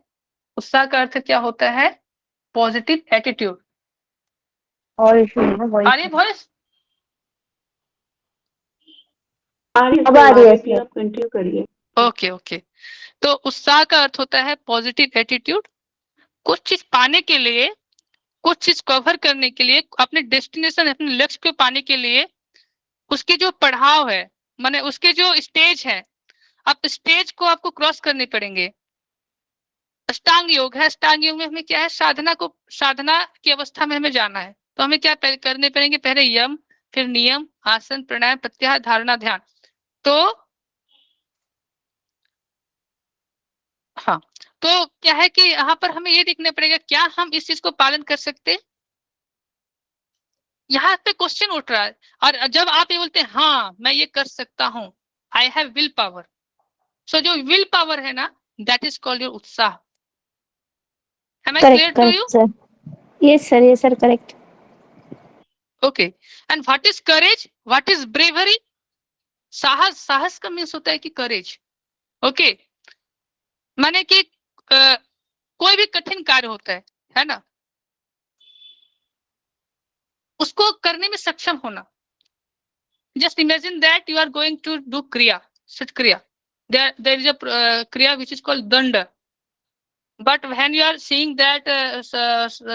Speaker 8: उत्साह का अर्थ क्या होता है? Positive attitude.
Speaker 5: और इशू है वॉइस।
Speaker 8: आ रही है वॉइस?
Speaker 5: अब आ रही है सर।
Speaker 9: आप कंटिन्यू करिए।
Speaker 8: Okay okay. तो उत्साह का अर्थ होता है पॉजिटिव एटीट्यूड। कुछ चीज पाने के लिए, कुछ चीज कवर करने के लिए, अपने डेस्टिनेशन, अपने लक्ष्य को पाने के लिए, उसकी जो पड़ाव है, माने उसके जो स्टेज है, आप स्टेज को आपको क्रॉस करने पड़ेंगे।
Speaker 1: अष्टांग योग है। अष्टांग योग में हमें क्या है, साधना की अवस्था में हमें जाना है। तो हमें क्या करने पड़ेंगे, पहले यम, फिर नियम, आसन, प्राणायाम, प्रत्याहार, धारणा, ध्यान। तो हाँ, तो क्या है कि यहाँ पर हमें ये देखना पड़ेगा क्या हम इस चीज को पालन कर सकते हैं। यहाँ पे क्वेश्चन उठ रहा है, और जब आप ये बोलते हैं हाँ मैं ये कर सकता हूँ, आई हैव विल पावर, सो जो विल पावर है ना, दैट इज कॉल्ड योर उत्साह। Am I clear
Speaker 5: correct
Speaker 1: to you?
Speaker 5: Correct sir, yes sir correct.
Speaker 1: Okay. And what is courage? What is bravery? साहस का मीन्स होता है कि करेज। ओके, माने कि कोई भी कठिन कार्य होता है ना, उसको करने में सक्षम होना। Just imagine that you are going to do kriya, such kriya. There is a kriya which is called danda. But when you are seeing that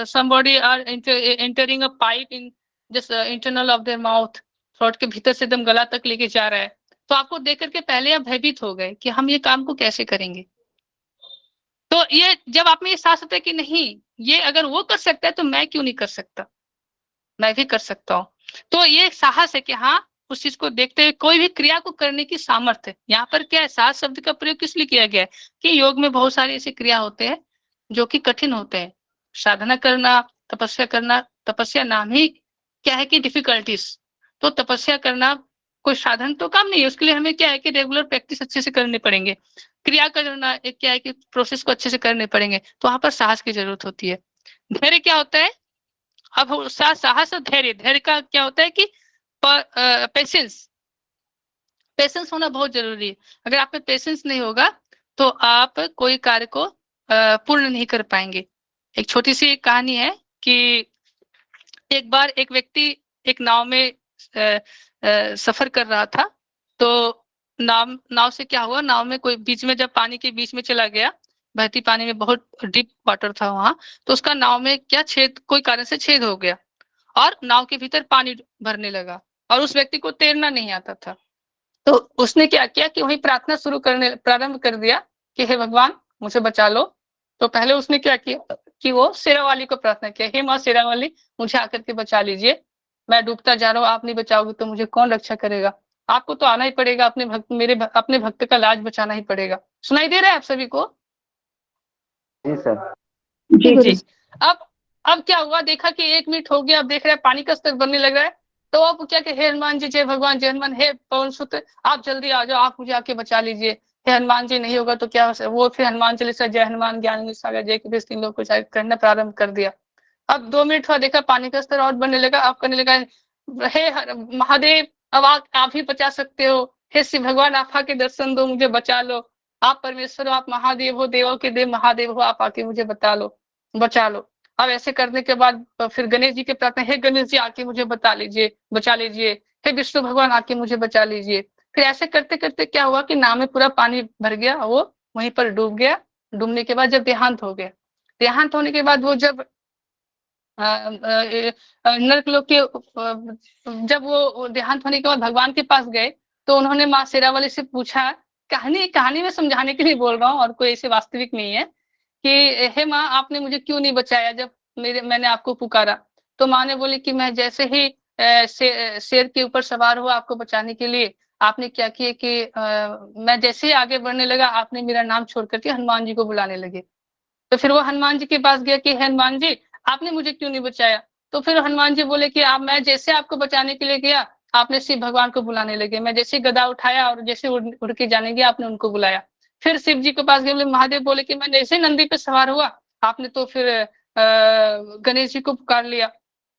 Speaker 1: somebody are entering a pipe in just internal of their mouth, throat के भीतर से एकदम गला तक लेके जा रहा है, तो आपको देख करके पहले आप भयभीत हो गए कि हम ये काम को कैसे करेंगे। तो ये जब आप में ये साहस होता है कि नहीं, ये अगर वो कर सकता है तो मैं क्यों नहीं कर सकता, मैं भी कर सकता हूँ। तो ये एक साहस है कि हाँ, उस चीज को देखते हुए कोई भी क्रिया को करने की सामर्थ्य। यहाँ पर क्या है, साहस शब्द का प्रयोग किस लिए किया गया है कि योग में बहुत सारी ऐसी क्रिया होते हैं जो कि कठिन होते हैं। साधना करना, तपस्या करना, तपस्या नाम ही क्या है कि डिफिकल्टीज। तो तपस्या करना कोई साधन तो काम नहीं है, उसके लिए हमें क्या है कि रेगुलर प्रैक्टिस अच्छे से करने पड़ेंगे। क्रिया करना एक क्या है कि प्रोसेस को अच्छे से करने पड़ेंगे, तो वहां पर साहस की जरूरत होती है। धैर्य क्या होता है, अब साहस और धैर्य, धैर्य का क्या होता है कि पेशेंस होना बहुत जरूरी है। अगर आप में पेशेंस नहीं होगा तो आप कोई कार्य को पूर्ण नहीं कर पाएंगे। एक छोटी सी कहानी है कि एक बार एक व्यक्ति एक नाव में सफर कर रहा था। तो नाव से क्या हुआ, नाव में कोई बीच में जब पानी के बीच में चला गया, बहती पानी में, बहुत डीप वाटर था वहां, तो उसका नाव में क्या छेद, कोई कारण से छेद हो गया और नाव के भीतर पानी भरने लगा और उस व्यक्ति को तैरना नहीं आता था। तो उसने क्या किया कि वही प्रार्थना प्रारंभ कर दिया कि हे भगवान मुझे बचा लो। तो पहले उसने क्या किया कि वो शेरावाली को प्रार्थना किया, हे माँ शेरावाली मुझे आकर के बचा लीजिए, मैं डूबता जा रहा हूँ, आप नहीं बचाओगे तो मुझे कौन रक्षा करेगा, आपको तो आना ही पड़ेगा, अपने भक्त का लाज बचाना ही पड़ेगा। सुनाई दे रहा है आप सभी को?
Speaker 10: जी सर।
Speaker 1: जी। अब क्या हुआ, देखा कि 1 मिनट हो गया, अब देख रहे हैं पानी का स्तर बढ़ने लग रहा है। तो अब क्या कि हे हनुमान जी, जय भगवान, जय हनुमान, हे पवन सुत, आप जल्दी आ जाओ, आप मुझे आके बचा लीजिए। हे हनुमान जी नहीं होगा तो क्या, वो फिर हनुमान चालीसा, जय हनुमान ज्ञान सागर जय के 3 लोग को करना प्रारंभ कर दिया। अब 2 मिनट हुआ, देखा पानी का स्तर और बढ़ने लगा। अब करने लगा, हे महादेव अब आप ही बचा सकते हो, हे शिव भगवान आप आके दर्शन दो, मुझे बचा लो, आप परमेश्वर हो, आप महादेव हो, देवों के देव महादेव हो, आप आके मुझे बचा लो। अब ऐसे करने के बाद फिर गणेश जी के प्रार्थना, हे गणेश जी आके मुझे बचा लीजिए, हे विष्णु भगवान आके मुझे बचा लीजिए। फिर ऐसे करते करते क्या हुआ कि नाव में पूरा पानी भर गया, वो वहीं पर डूब गया। डूबने के बाद जब देहांत हो गया, देहांत होने के बाद वो जब नरक लोक के जब वो देहांत होने के बाद भगवान के पास गए, तो उन्होंने माँ शेरावाली से पूछा, कहानी में समझाने के लिए बोल रहा हूँ और कोई ऐसे वास्तविक नहीं है, कि हे माँ आपने मुझे क्यों नहीं बचाया जब मैंने आपको पुकारा। तो माँ ने बोली कि मैं जैसे ही शेर के ऊपर सवार हुआ आपको बचाने के लिए, आपने क्या किया कि मैं जैसे ही आगे बढ़ने लगा, आपने मेरा नाम छोड़ करके हनुमान जी को बुलाने लगे। तो फिर वो हनुमान जी के पास गया कि हनुमान जी आपने मुझे क्यों नहीं बचाया। तो फिर हनुमान जी बोले कि मैं जैसे आपको बचाने के लिए गया, आपने शिव भगवान को बुलाने लगे, मैं जैसे गदा उठाया और जैसे उड़ के जाने गया, आपने उनको बुलाया। फिर शिव जी के पास गए, बोले महादेव बोले कि मैं जैसे नंदी पे सवार हुआ, आपने तो फिर गणेश जी को पुकार लिया।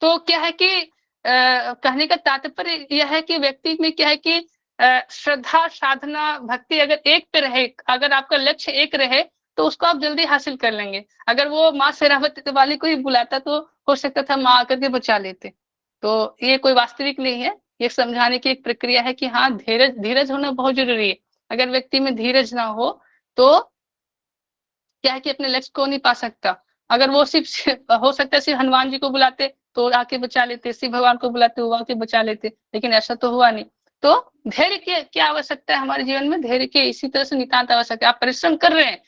Speaker 1: तो क्या है कि कहने का तात्पर्य यह है कि व्यक्ति में क्या है कि श्रद्धा, साधना, भक्ति अगर एक पे रहे, अगर आपका लक्ष्य एक रहे तो उसको आप जल्दी हासिल कर लेंगे। अगर वो माँ शेरावती वाली को ही बुलाता तो हो सकता था माँ आकर के बचा लेते। तो ये कोई वास्तविक नहीं है, ये समझाने की एक प्रक्रिया है कि हाँ धीरज होना बहुत जरूरी है। अगर व्यक्ति में धीरज ना हो तो क्या है कि अपने लक्ष्य को नहीं पा सकता। अगर वो सिर्फ हो सकता है सिर्फ हनुमान जी को बुलाते तो आके बचा लेते, शिव भगवान को बुलाते वो आके बचा लेते, लेकिन ऐसा तो हुआ नहीं। तो धैर्य की क्या आवश्यकता है हमारे जीवन में, धैर्य की इसी तरह से नितांत आवश्यकता है। आप परिश्रम कर रहे हैं,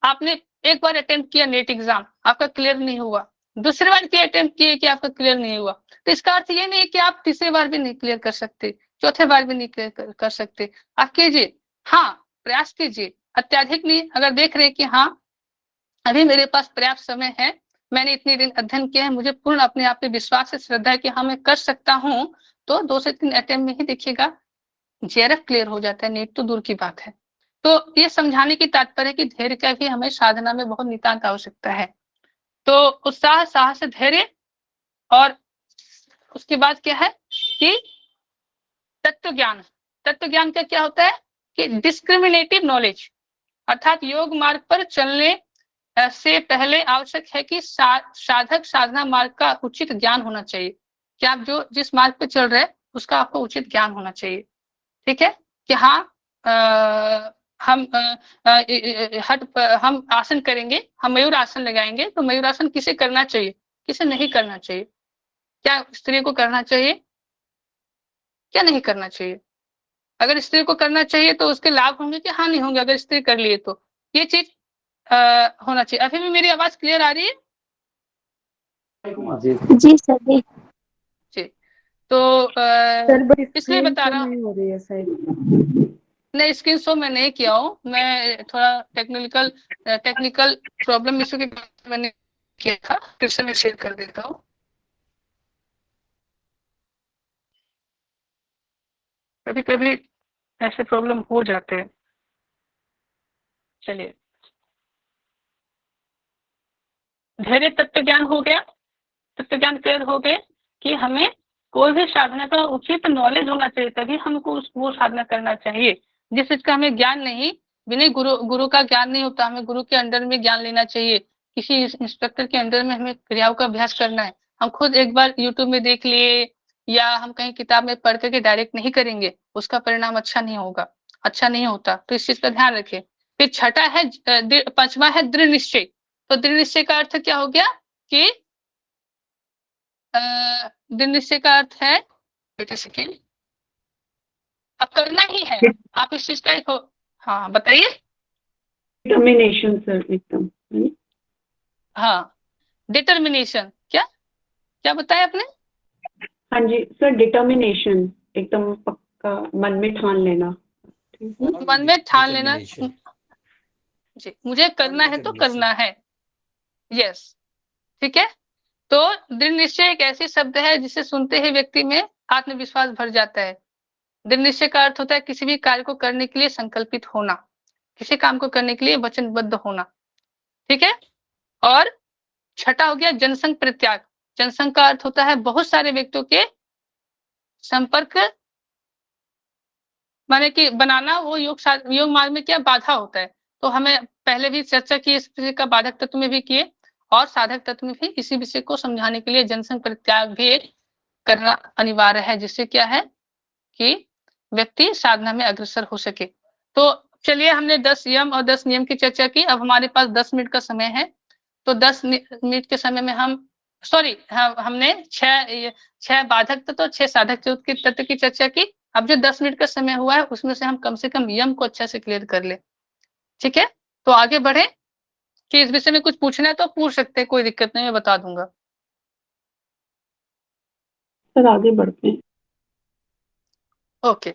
Speaker 1: आपने एक बार अटेम्प्ट किया नेट एग्जाम, आपका क्लियर नहीं हुआ, दूसरी बार किया अटेम्प्ट किए कि आपका क्लियर नहीं हुआ, तो इसका अर्थ ये नहीं है कि आप तीसरी बार भी नहीं क्लियर कर सकते, चौथे बार भी नहीं क्लियर कर सकते। आप कीजिए, हाँ प्रयास कीजिए, अत्याधिक नहीं। अगर देख रहे हैं कि हाँ अभी मेरे पास पर्याप्त समय है, मैंने इतने दिन अध्ययन किया है, मुझे पूर्ण अपने आप पे विश्वास है, श्रद्धा है कि हाँ मैं कर सकता हूँ, तो 2 से 3 अटेम्प्ट में ही देखिएगा जेआरएफ क्लियर हो जाता है, नेट तो दूर की बात है। तो ये समझाने की तात्पर्य है कि धैर्य का भी हमें साधना में बहुत नितांत आवश्यकता है। तो उत्साह, साहस, धैर्य, और उसके बाद क्या है कि तत्व ज्ञान। तत्व ज्ञान का क्या होता है कि डिस्क्रिमिनेटिव नॉलेज, अर्थात योग मार्ग पर चलने से पहले आवश्यक है कि साधक साधना मार्ग का उचित ज्ञान होना चाहिए, कि आप जो जिस मार्ग पे चल रहे हैं उसका आपको उचित ज्ञान होना चाहिए। ठीक है कि हाँ हम हम आसन करेंगे, हम मयूर आसन लगाएंगे, तो मयूर आसन किसे करना चाहिए, किसे नहीं करना चाहिए, क्या स्त्री को करना चाहिए, क्या नहीं करना चाहिए। अगर स्त्री को करना चाहिए तो उसके लाभ होंगे कि हानि होंगे, अगर स्त्री कर लिए तो ये चीज होना चाहिए। अभी भी मेरी आवाज क्लियर आ रही है?
Speaker 4: जी सर जी।
Speaker 1: जी, तो
Speaker 7: सर बट
Speaker 1: इसलिए
Speaker 7: स्क्रीन
Speaker 1: बता
Speaker 7: शो
Speaker 1: रहा हूँ,
Speaker 7: नहीं हो रही है शायद।
Speaker 1: नहीं स्क्रीन शो मैं नहीं किया हूँ, मैं थोड़ा टेक्निकल प्रॉब्लम इशू के कारण मैंने किया था, फिर से मैं शेयर कर देता हूँ। कभी कभी ऐसे प्रॉब्लम हो जाते हैं। चलिए, धैर्य तत्व ज्ञान हो गया, तत्व ज्ञान क्लियर हो गए कि हमें कोई भी साधना का उचित नॉलेज होना चाहिए, तभी हमको वो साधना करना चाहिए। जिस चीज का हमें ज्ञान नहीं, बिना गुरु का ज्ञान नहीं होता, हमें गुरु के अंडर में ज्ञान लेना चाहिए, किसी इंस्ट्रक्टर के अंडर में हमें क्रियाओं का अभ्यास करना है। हम खुद एक बार यूट्यूब में देख लिए या हम कहीं किताब में पढ़ करके डायरेक्ट नहीं करेंगे, उसका परिणाम अच्छा नहीं होगा, अच्छा नहीं होता, तो इस चीज का ध्यान रखें। फिर छठा है, पांचवा है दृढ़ निश्चय। तो दृढ़ निश्चय का अर्थ क्या हो गया कि दृढ़ निश्चय का अर्थ है, बेटे सेकेंड, अब करना ही है, आप इस चीज का हाँ बताइए।
Speaker 9: डिटर्मिनेशन सर, एकदम।
Speaker 1: हाँ डिटर्मिनेशन, क्या क्या बताया आपने?
Speaker 9: हाँ जी सर, डिटर्मिनेशन, एकदम पक्का मन में ठान लेना।
Speaker 1: मन में ठान लेना, जी मुझे करना है तो करना है, यस ठीक है। तो दृढ़ निश्चय एक ऐसी शब्द है जिसे सुनते ही व्यक्ति में आत्मविश्वास भर जाता है। दृढ़ निश्चय का अर्थ होता है किसी भी कार्य को करने के लिए संकल्पित होना, किसी काम को करने के लिए वचनबद्ध होना। ठीक है, और छठा हो गया जनसंघ परित्याग। जनसंघ का अर्थ होता है बहुत सारे व्यक्तियों के संपर्क माने कि बनाना, वो योग मार्ग में क्या बाधा होता है। तो हमें पहले भी चर्चा की इस विषय का, बाधक तत्व में भी किए और साधक तत्व में भी इसी विषय को समझाने के लिए जनसंघ परित्याग भी एक करना अनिवार्य है, जिससे क्या है कि व्यक्ति साधना में अग्रसर हो सके। तो चलिए, हमने 10 यम और 10 नियम की चर्चा की। अब हमारे पास 10 मिनट का समय है, तो 10 मिनट के समय में हमने 6 बाधक तत्व और 6 साधक तत्व की चर्चा की। अब जो 10 मिनट का समय हुआ है उसमें से हम कम से कम यम को अच्छा से क्लियर कर ले। ठीक है, तो आगे बढ़े कि इस विषय में कुछ पूछना है तो पूछ सकते हैं, कोई दिक्कत नहीं, मैं बता दूंगा।
Speaker 9: सर आगे बढ़ते हैं।
Speaker 1: ओके,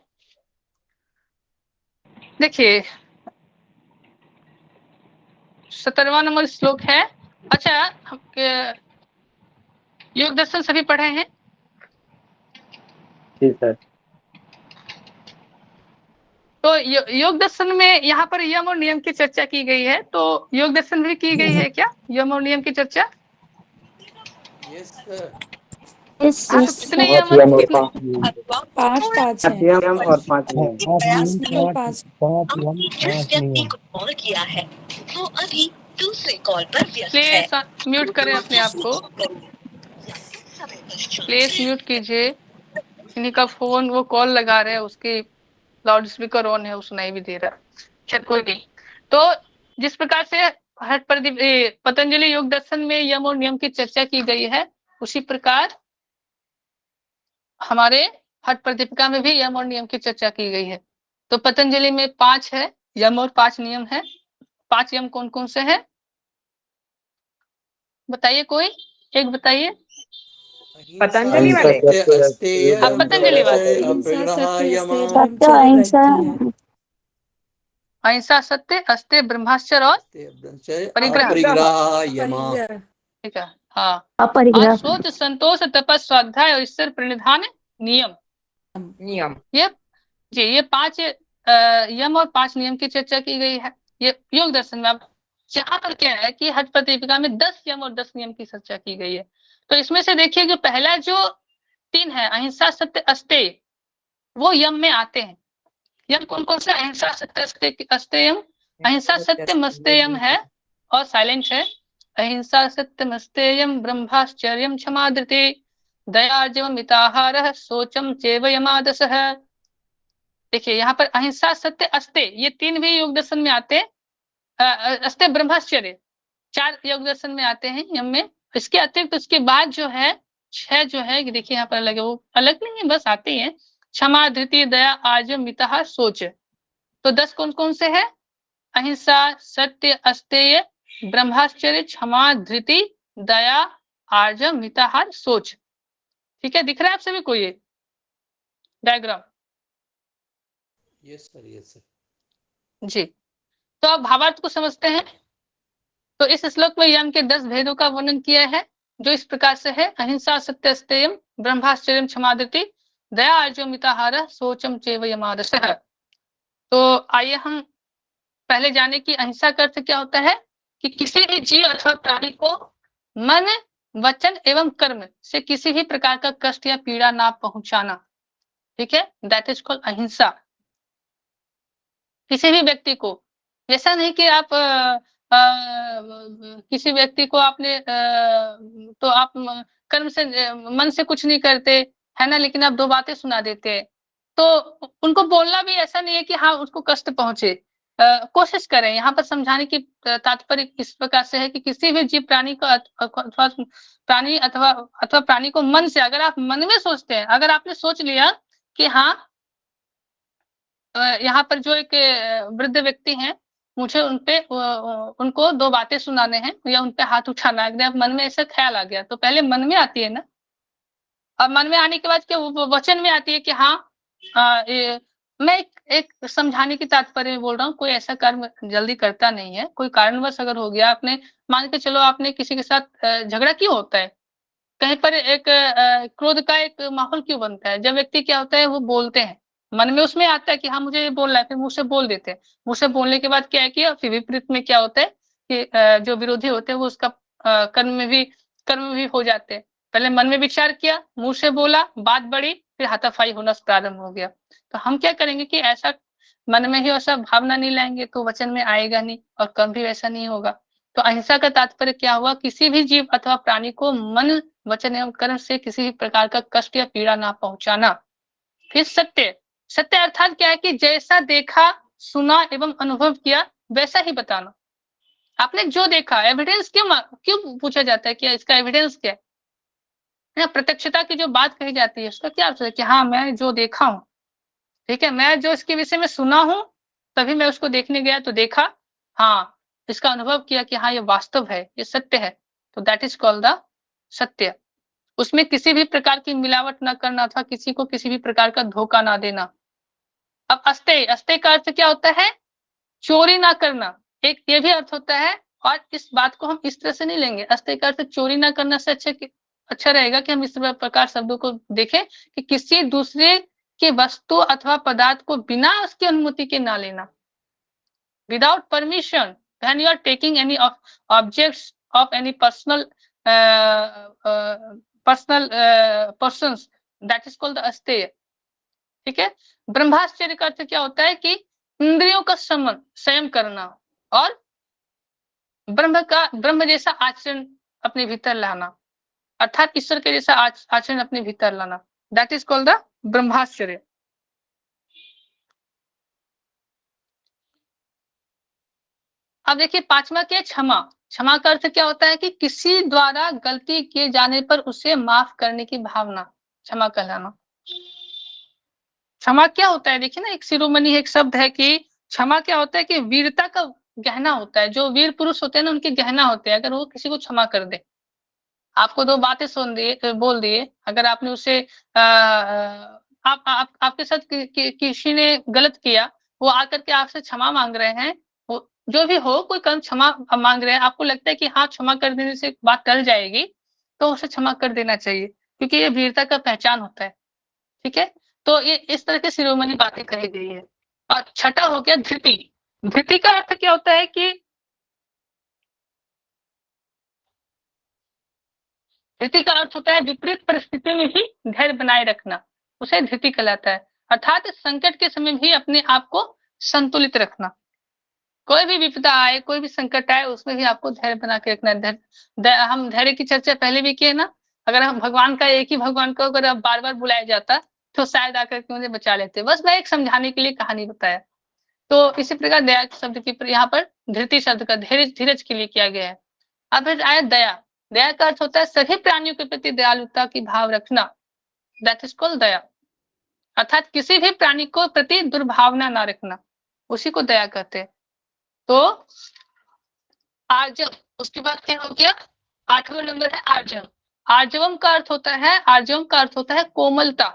Speaker 1: देखिए 17वां नंबर श्लोक है। अच्छा, योग दर्शन सभी पढ़े हैं?
Speaker 10: जी सर।
Speaker 1: तो योग दर्शन में यहाँ पर यम और नियम की चर्चा की गई है, तो योग दर्शन भी की गई है क्या, यम और नियम की चर्चा?
Speaker 2: Yes sir.
Speaker 1: हाँ, तो कितने यम
Speaker 10: पाँच यम और
Speaker 1: कितने?
Speaker 3: पाँच है।
Speaker 10: और 5 नियम।
Speaker 3: प्रयास केवल 5।
Speaker 12: व्यक्ति को कॉल किया है वो अभी दूसरे कॉल पर व्यस्त है।
Speaker 1: प्लीज म्यूट करें अपने आप को, प्लीज म्यूट कीजिए। इन्हीं का फोन, वो कॉल लगा रहे हैं, उसकी लाउड स्पीकर ऑन है, वो सुनाई भी दे रहा है। खैर कोई नहीं। तो जिस प्रकार से पतंजलि योग दर्शन में यम और नियम की चर्चा की गई है, उसी प्रकार हमारे हठ प्रदीपिका में भी यम और नियम की चर्चा की गई है। तो पतंजलि में 5 है यम और 5 नियम है। 5 यम कौन कौन से हैं?
Speaker 8: बताइए कोई एक बताइए।
Speaker 7: पतंजलि वाले?
Speaker 2: सत्य अस्तेय
Speaker 8: हाँ, पतंजलि वाले।
Speaker 3: अहिंसा सत्य अस्तेय
Speaker 4: सत्य
Speaker 3: ब्रह्मचर्य
Speaker 4: अहिंसा
Speaker 3: रहती है।
Speaker 8: अहिंसा सत्य अस्तेय ब्रह्मचर्य और परिग्रह।
Speaker 2: परिग्रह यमा।
Speaker 3: परिग्रह।
Speaker 8: ठीक है, हाँ। और
Speaker 4: अपरिग्रह।
Speaker 8: सोच संतोष तपस स्वाध्याय और ईश्वर प्रणिधान नियम।
Speaker 7: नियम।
Speaker 8: ये जी, ये 5 यम और 5 नियम की चर्चा की गई है ये योग दर्शन में। अब यहाँ पर क्या है कि हठ प्रतिपिका में 10 यम और 10 नियम की चर्चा की गई है। तो इसमें से देखिए जो पहला जो 3 है अहिंसा सत्य अस्तेय, वो यम में आते हैं। यम कौन कौन से? अहिंसा सत्य अस्तेयम, अहिंसा सत्य मस्तेयम है और साइलेंट है। अहिंसा सत्य मस्तेयम ब्रह्मचर्यम क्षमा धृति दयार्जवम मिताहारः शौचम चैव यमादसः। देखिए यहाँ पर अहिंसा सत्य अस्तेय ये 3 भी योग दर्शन में आते हैं। अस्तेय ब्रह्मचर्य 4 योग दर्शन में आते हैं यम में। इसके अतिरिक्त उसके बाद जो है 6 जो है देखिए यहाँ पर अलग है, वो अलग नहीं है, बस आते ही है। क्षमा धृति दया आर्जव मिताहार शौच। तो 10 कौन कौन से है? अहिंसा सत्य अस्तेय ब्रह्मचर्य क्षमा धृति दया आर्जव मिताहार शौच। ठीक है, दिख रहा है आप सभी को ये डायग्राम?
Speaker 2: Yes sir.
Speaker 8: जी, तो अब भावार्थ को समझते हैं। तो इस श्लोक में यम के 10 भेदों का वर्णन किया है जो इस प्रकार से है। अहिंसा सत्य अस्तेयम ब्रह्मचर्यम क्षमा धृति दया आर्जव मिताहार शौचम चैव यमादसः। तो आइए हम पहले जाने की अहिंसा का अर्थ क्या होता है कि किसी भी जीव अथवा प्राणी को मन वचन एवं कर्म से किसी भी प्रकार का कष्ट या पीड़ा ना पहुंचाना। ठीक है, दैट इज कॉल्ड अहिंसा। किसी भी व्यक्ति को, ऐसा नहीं कि आप किसी व्यक्ति को आपने तो आप कर्म से मन से कुछ नहीं करते है ना, लेकिन आप 2 बातें सुना देते हैं। तो उनको बोलना भी ऐसा नहीं है कि हाँ उसको कष्ट पहुंचे। कोशिश करें। यहाँ पर समझाने की तात्पर्य इस प्रकार से है कि किसी भी जीव प्राणी को अथवा प्राणी अथवा प्राणी को मन से, अगर आप मन में सोचते हैं, अगर आपने सोच लिया कि हाँ यहाँ पर जो एक वृद्ध व्यक्ति हैं, मुझे उनपे उनको 2 बातें सुनाने हैं या उनपे हाथ उठाना है, अगर मन में ऐसा ख्याल आ गया तो पहले मन में आती है ना, और मन में आने के बाद क्या वो वचन में आती है कि हाँ मैं एक समझाने की तात्पर्य में बोल रहा हूँ। कोई ऐसा कर्म जल्दी करता नहीं है, कोई कारणवश अगर हो गया, आपने मान के चलो आपने किसी के साथ झगड़ा क्यों होता है, कहीं पर एक क्रोध का एक माहौल क्यों बनता है? जब व्यक्ति क्या होता है वो बोलते हैं, मन में उसमें आता है कि हाँ मुझे ये बोलना है, फिर मुंह से बोल देते हैं। मुंह से बोलने के बाद क्या है कि फिर विपरीत में क्या होता है कि जो विरोधी होते हैं वो उसका कर्म में भी हो जाते हैं। पहले मन में विचार किया, मुंह से बोला, बात बढ़ी, फिर हाथापाई होना प्रारंभ हो गया। तो हम क्या करेंगे कि ऐसा मन में ही ऐसा भावना नहीं लाएंगे तो वचन में आएगा नहीं और कर्म भी वैसा नहीं होगा। तो अहिंसा का तात्पर्य क्या हुआ? किसी भी जीव अथवा प्राणी को मन वचन एवं कर्म से किसी भी प्रकार का कष्ट या पीड़ा ना पहुंचाना। फिर सत्य, सत्य अर्थात क्या है कि जैसा देखा सुना एवं अनुभव किया वैसा ही बताना। आपने जो देखा, एविडेंस क्यों पूछा जाता है कि इसका एविडेंस क्या है? प्रत्यक्षता की जो बात कही जाती है उसका क्या अर्थ है कि हाँ मैं जो देखा हूं, ठीक है, मैं जो इसके विषय में सुना हूं तभी मैं उसको देखने गया तो देखा, हाँ इसका अनुभव किया कि हाँ ये वास्तव है, ये सत्य है। तो दैट इज कॉल्ड द सत्य। उसमें किसी भी प्रकार की मिलावट ना करना था, किसी को किसी भी प्रकार का धोखा ना देना। अब अस्तेय, अस्तेय का अर्थ क्या होता है? चोरी ना करना, एक ये भी अर्थ होता है। और इस बात को हम इस तरह से नहीं लेंगे, अस्तेय का अर्थ चोरी ना करना से अच्छा रहेगा कि हम इस प्रकार शब्दों को देखें कि किसी दूसरे की वस्तु अथवा पदार्थ को बिना उसकी अनुमति के ना लेना। Without permission when you are taking any objects of any personal persons, that is called the अस्तेय। ठीक है, ब्रह्मचर्य का अर्थ क्या होता है कि इंद्रियों का संयम करना और ब्रह्म जैसा आचरण अपने भीतर लाना, अर्थात ईश्वर के जैसा आचरण अपने भीतर लाना। दैट इज कॉल्ड द ब्रह्मचर्य। अब देखिए 5वां क्या है? क्षमा। क्षमा का अर्थ क्या होता है कि किसी द्वारा गलती किए जाने पर उसे माफ करने की भावना, क्षमा कहलाना। क्षमा क्या होता है? देखिए ना, एक शिरोमणि एक शब्द है कि क्षमा क्या होता है कि वीरता का गहना होता है। जो वीर पुरुष होते हैं ना उनके गहना होते हैं, अगर वो किसी को क्षमा कर दे आपको 2 बातें सुन दिए बोल दिए, अगर आपने उसे आपके साथ किसी ने गलत किया, वो आकर के आपसे क्षमा मांग रहे हैं, वो जो भी हो कोई कर्म क्षमा मांग रहे हैं, आपको लगता है कि हाँ क्षमा कर देने से बात टल जाएगी, तो उसे क्षमा कर देना चाहिए, क्योंकि ये वीरता का पहचान होता है। ठीक है, तो ये इस तरह की शिरोमणि बातें कही गई है। और छठा हो गया धृति। धृति का अर्थ क्या होता है कि धृति का अर्थ होता है विपरीत परिस्थिति में भी धैर्य बनाए रखना, उसे धृति कहलाता है। अर्थात संकट के समय भी अपने आप को संतुलित रखना, कोई भी विपदा आए, कोई भी संकट आए, उसमें भी आपको धैर्य बना के रखना है। हम धैर्य की चर्चा पहले भी किए ना, अगर हम भगवान का एक ही भगवान को अगर अब बार बार बुलाया जाता तो शायद आकर के मुझे बचा लेते, बस मैं एक समझाने के लिए कहानी बताया। तो इसी प्रकार दया शब्द की यहाँ पर धृति शब्द का धीरज के लिए किया गया है। अब आया दया। दया का अर्थ होता है सभी प्राणियों के प्रति दयालुता की भाव रखना, दैट इज कॉल्ड दया। अर्थात किसी भी प्राणी को प्रति दुर्भावना ना रखना, उसी को दया कहते हैं। तो आर्जव, उसके बाद क्या हो गया, 8वां नंबर है आर्जव। आर्जवम का अर्थ होता है कोमलता।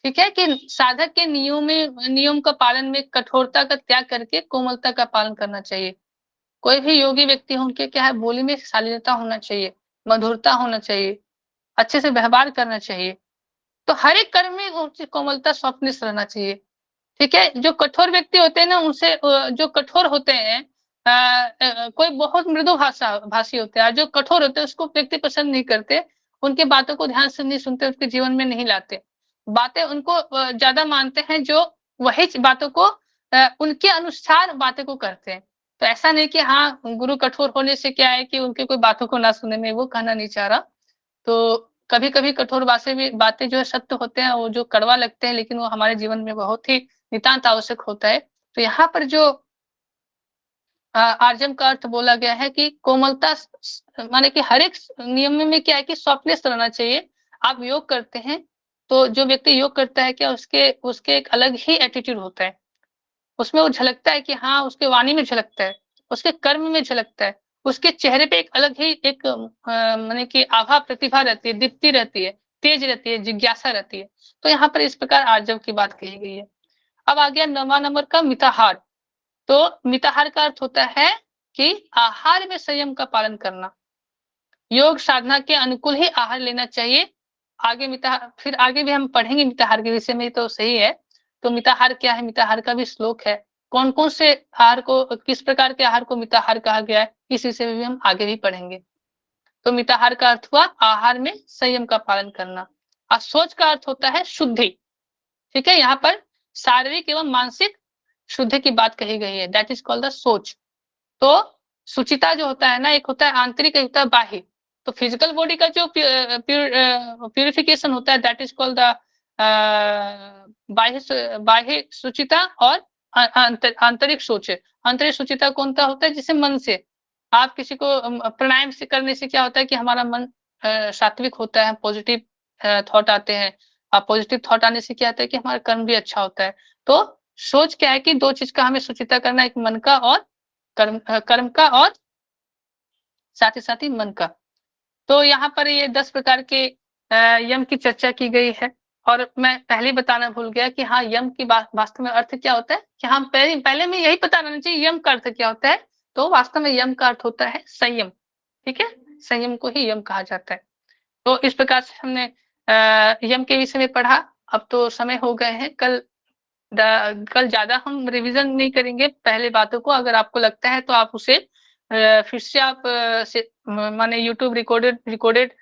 Speaker 8: ठीक है, कि साधक के नियम का पालन में कठोरता का त्याग करके कोमलता का पालन करना चाहिए। कोई भी योगी व्यक्ति हो, उनके क्या है, बोली में शालीनता होना चाहिए, मधुरता होना चाहिए, अच्छे से व्यवहार करना चाहिए। तो हर एक कर्म में उनकी कोमलता सॉफ्टनेस रहना चाहिए। ठीक है, जो कठोर व्यक्ति होते हैं ना, उनसे जो कठोर होते हैं, कोई बहुत मृदु भाषी होते हैं, जो कठोर होते हैं उसको व्यक्ति पसंद नहीं करते, उनके बातों को ध्यान से नहीं सुनते, उसके जीवन में नहीं लाते, बातें उनको ज्यादा मानते हैं, जो वही बातों को उनके अनुसार बातें को करते हैं। तो ऐसा नहीं कि हाँ गुरु कठोर होने से क्या है कि उनके कोई बातों को ना सुने, में वो कहना नहीं चाह रहा। तो कभी कभी कठोर बातें जो है सत्य होते हैं, वो जो कड़वा लगते हैं, लेकिन वो हमारे जीवन में बहुत ही नितांत आवश्यक होता है। तो यहाँ पर जो आर्जम का अर्थ बोला गया है कि कोमलता, माने कि हर एक नियम में क्या है कि सॉफ्टनेस रहना चाहिए। आप योग करते हैं तो जो व्यक्ति योग करता है क्या, उसके एक अलग ही एटीट्यूड होता है, उसमें वो झलकता है कि हाँ, उसके वाणी में झलकता है, उसके कर्म में झलकता है, उसके चेहरे पे एक अलग ही एक माने कि आभा प्रतिभा रहती है, दीप्ति रहती है, तेज रहती है, जिज्ञासा रहती है। तो यहाँ पर इस प्रकार आर्जव की बात कही गई है। अब आ गया 9वां नंबर का मिताहार। तो मिताहार का अर्थ होता है कि आहार में संयम का पालन करना, योग साधना के अनुकूल ही आहार लेना चाहिए। आगे मिताहार, फिर आगे भी हम पढ़ेंगे मिताहार के विषय में, तो सही है। तो मिताहार क्या है, मिताहार का भी श्लोक है, कौन कौन से आहार को, किस प्रकार के आहार को मिताहार कहा गया है, इस विषय में भी हम आगे भी पढ़ेंगे। तो मिताहार का अर्थ हुआ आहार में संयम का पालन करना। और सोच का अर्थ होता है शुद्धि। ठीक है, यहाँ पर शारीरिक एवं मानसिक शुद्धि की बात कही गई है, दैट इज कॉल्ड द सोच। तो सुचिता जो होता है ना, एक होता है आंतरिक, एक होता है बाह्य। तो फिजिकल बॉडी का जो प्यूरिफिकेशन होता है, दैट इज कॉल्ड द बाह्य सुचिता और आंतरिक सोच। आंतरिक सुचिता कौन सा होता है, जिसे मन से आप किसी को प्राणायाम से करने से क्या होता है कि हमारा मन सात्विक होता है, पॉजिटिव थॉट आते हैं। पॉजिटिव थॉट आने से क्या होता है कि हमारा कर्म भी अच्छा होता है। तो सोच क्या है कि 2 चीज का हमें सुचिता करना, एक मन का और कर्म का, और साथ ही मन का। तो यहाँ पर ये 10 प्रकार के यम की चर्चा की गई है। और मैं पहले बताना भूल गया कि हाँ, यम की वास्तव में अर्थ क्या होता है, कि हम पहले में यही पता रहना चाहिए यम का अर्थ क्या होता है। तो वास्तव में यम का अर्थ होता है संयम। ठीक है, संयम को ही यम कहा जाता है। तो इस प्रकार से हमने यम के विषय में पढ़ा। अब तो समय हो गए हैं, कल ज्यादा हम रिवीजन नहीं करेंगे पहले बातों को। अगर आपको लगता है तो आप उसे फिर से आप माने यूट्यूब रिकॉर्डेड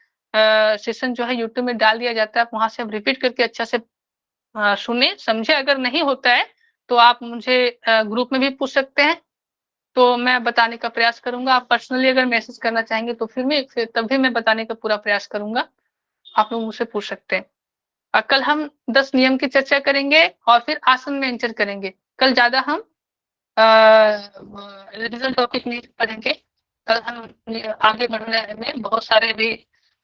Speaker 8: सेशन जो है यूट्यूब में डाल दिया जाता है, वहां से आप रिपीट करके अच्छा से सुने समझे। अगर नहीं होता है तो आप मुझे ग्रुप में भी पूछ सकते हैं, तो मैं बताने का प्रयास करूंगा। आप पर्सनली अगर मैसेज करना चाहेंगे तो फिर तब भी मैं बताने का पूरा प्रयास करूंगा, आप लोग मुझसे पूछ सकते हैं। कल हम 10 नियम की चर्चा करेंगे और फिर आसन में एंटर करेंगे। कल ज्यादा हम रिविजन टॉपिक नहीं पढ़ेंगे। कल हम आगे बढ़ने में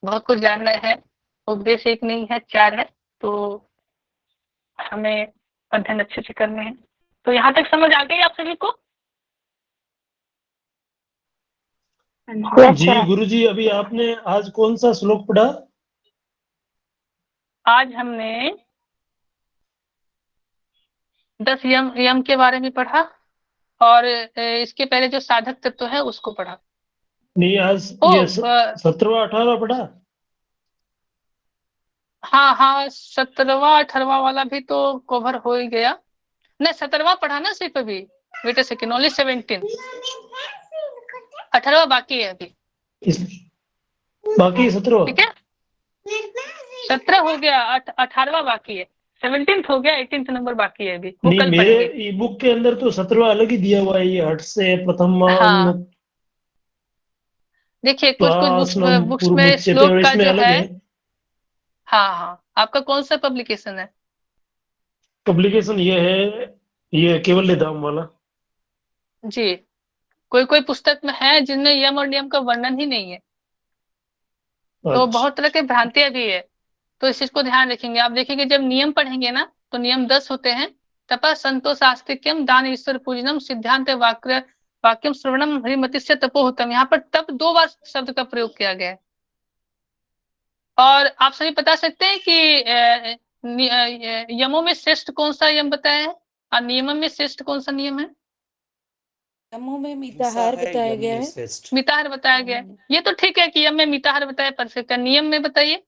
Speaker 8: बहुत कुछ जानना है। उपदेश एक नहीं है, 4 है, तो हमें अध्ययन अच्छे से करने हैं। तो यहाँ तक समझ आ गई आप सभी को?
Speaker 13: जी गुरुजी, अभी आपने आज कौन सा श्लोक पढ़ा?
Speaker 1: आज हमने 10 यम के बारे में पढ़ा और इसके पहले जो साधक तत्व है उसको पढ़ा।
Speaker 13: नहीं, आज ये 17वां 18वां पढ़ा?
Speaker 1: हाँ 17वां 18वां वाला भी तो कवर हो ही गया। नहीं 17वां पढ़ा ना सिर्फ अभी। Wait a second, only 17। 18वां बाकी है अभी।
Speaker 13: बाकी 17वां?
Speaker 1: ठीक है, 17 हो गया, 18वां बाकी है, 17th हो गया, 18th नंबर बाकी है अभी। वो
Speaker 13: नहीं,
Speaker 1: कल
Speaker 13: मेरे
Speaker 1: पढ़ेंगे।
Speaker 13: ई बुक के अंदर तो 17वां अलग ही दिया हुआ है, ये हट से प्रथम
Speaker 1: हाँ देखिए कुछ बुक्स में श्लोक का
Speaker 13: इसमें
Speaker 1: जो
Speaker 13: अलग
Speaker 1: है।
Speaker 13: है।
Speaker 1: हाँ आपका कौन सा पब्लिकेशन है?
Speaker 13: पब्लिकेशन ये है, ये केवल धाम वाला।
Speaker 1: जी, कोई पुस्तक में है जिनमें यम और नियम का वर्णन ही नहीं है, तो बहुत तरह की भ्रांतियां भी है, तो इस चीज को ध्यान रखेंगे। आप देखेंगे जब नियम पढ़ेंगे ना तो नियम 10 होते हैं। तपः संतोष आस्तिक्यम दान ईश्वर पूजनम सिद्धांत वाक्यम श्रवणम हरिमतिस्य तपोहुतम। यहाँ पर तप 2 बार शब्द का प्रयोग किया गया है। और आप सभी बता सकते हैं कि यमों में श्रेष्ठ कौन सा यम बताया है और नियमों में श्रेष्ठ कौन सा नियम है?
Speaker 3: यमों में मिताहार बताया गया है।
Speaker 1: मिताहार बताया गया है, ये तो ठीक है कि यम में मिताहार बताया, परफेक्ट है। नियम में बताइए।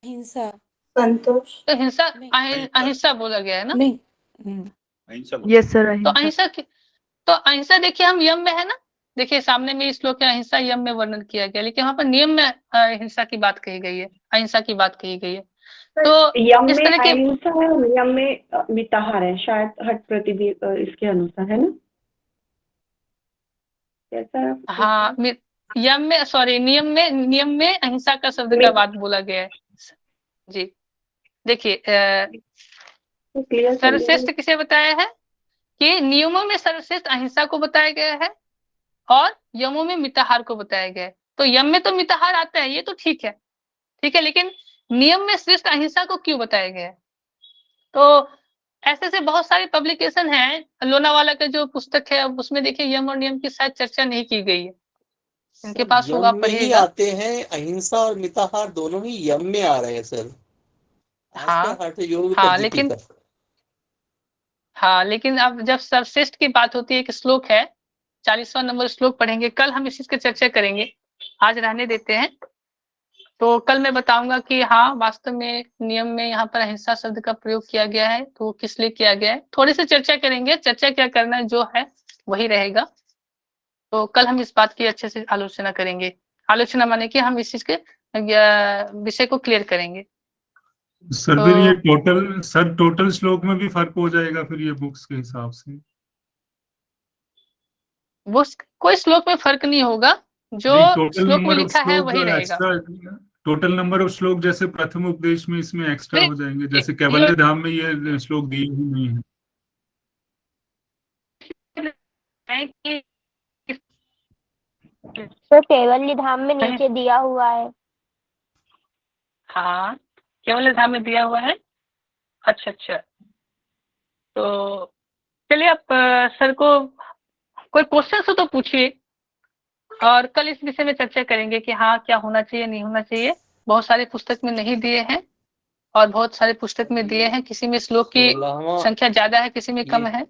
Speaker 3: हिंसा,
Speaker 9: संतोष,
Speaker 1: तो हिंसा अहिंसा बोला गया है ना?
Speaker 3: नहीं
Speaker 7: यस सर,
Speaker 1: तो अहिंसा देखिए हम यम में है ना। देखिए सामने में इस श्लोक में अहिंसा यम में वर्णन किया गया, लेकिन वहां पर नियम में हिंसा की बात कही गई है, अहिंसा की बात कही गई है। तो
Speaker 9: यम
Speaker 1: इस
Speaker 9: में
Speaker 1: तरह के
Speaker 9: अहिंसा है और नियम में मिताहार है, शायद हट प्रति इसके अनुसार, है ना? कैसा?
Speaker 1: हाँ यम में, सॉरी नियम में अहिंसा का शब्द का बात बोला गया है। जी देखिए सर्वश्रेष्ठ किसे बताया है कि नियमों में सर्वश्रेष्ठ अहिंसा को बताया गया है और यमों में मिताहार को बताया गया है। तो यम में तो मिताहार आता है, ये तो ठीक है, लेकिन नियम में श्रेष्ठ अहिंसा को क्यों बताया गया है? तो ऐसे बहुत सारे पब्लिकेशन हैं। लोनावाला का जो पुस्तक है उसमें देखिए यम और नियम की शायद चर्चा नहीं की गई है, इनके पास होगा,
Speaker 2: यम में ही आते हैं। अहिंसा और मिताहार दोनों ही यम में आ रहे हैं सर।
Speaker 1: लेकिन अब जब सर्वश्रेष्ठ की बात होती है, एक श्लोक है 40वां नंबर श्लोक पढ़ेंगे कल, हम इस चीज की चर्चा करेंगे, आज रहने देते हैं। तो कल मैं बताऊंगा कि हाँ वास्तव में नियम में यहाँ पर अहिंसा शब्द का प्रयोग किया गया है, तो किस लिए किया गया है, थोड़ी सी चर्चा करेंगे। चर्चा क्या करना जो है वही रहेगा। तो कल हम इस बात की अच्छे से आलोचना करेंगे। आलोचना माने कि हम इस चीज के विषय को क्लियर करेंगे।
Speaker 14: सर फिर ये टोटल श्लोक में भी फर्क हो जाएगा फिर ये बुक्स के हिसाब से?
Speaker 1: वो कोई श्लोक में फर्क नहीं होगा, जो श्लोक में लिखा है वही रहेगा।
Speaker 14: टोटल नंबर ऑफ श्लोक जैसे प्रथम उपदेश में इसमें एक्स्ट्रा हो जाएंगे, जैसे कैवल्य धाम में ये श्लोक दिए ही नहीं है।
Speaker 4: तो कैवल्य धाम में नीचे दिया हुआ है।
Speaker 1: हाँ केवल धाम में दिया हुआ है। अच्छा तो चलिए आप सर को कोई क्वेश्चन हो तो पूछिए, और कल इस विषय में चर्चा करेंगे कि हाँ क्या होना चाहिए नहीं होना चाहिए। बहुत सारे पुस्तक में नहीं दिए हैं और बहुत सारे पुस्तक में दिए हैं, किसी में श्लोक की संख्या ज्यादा है, किसी में कम है।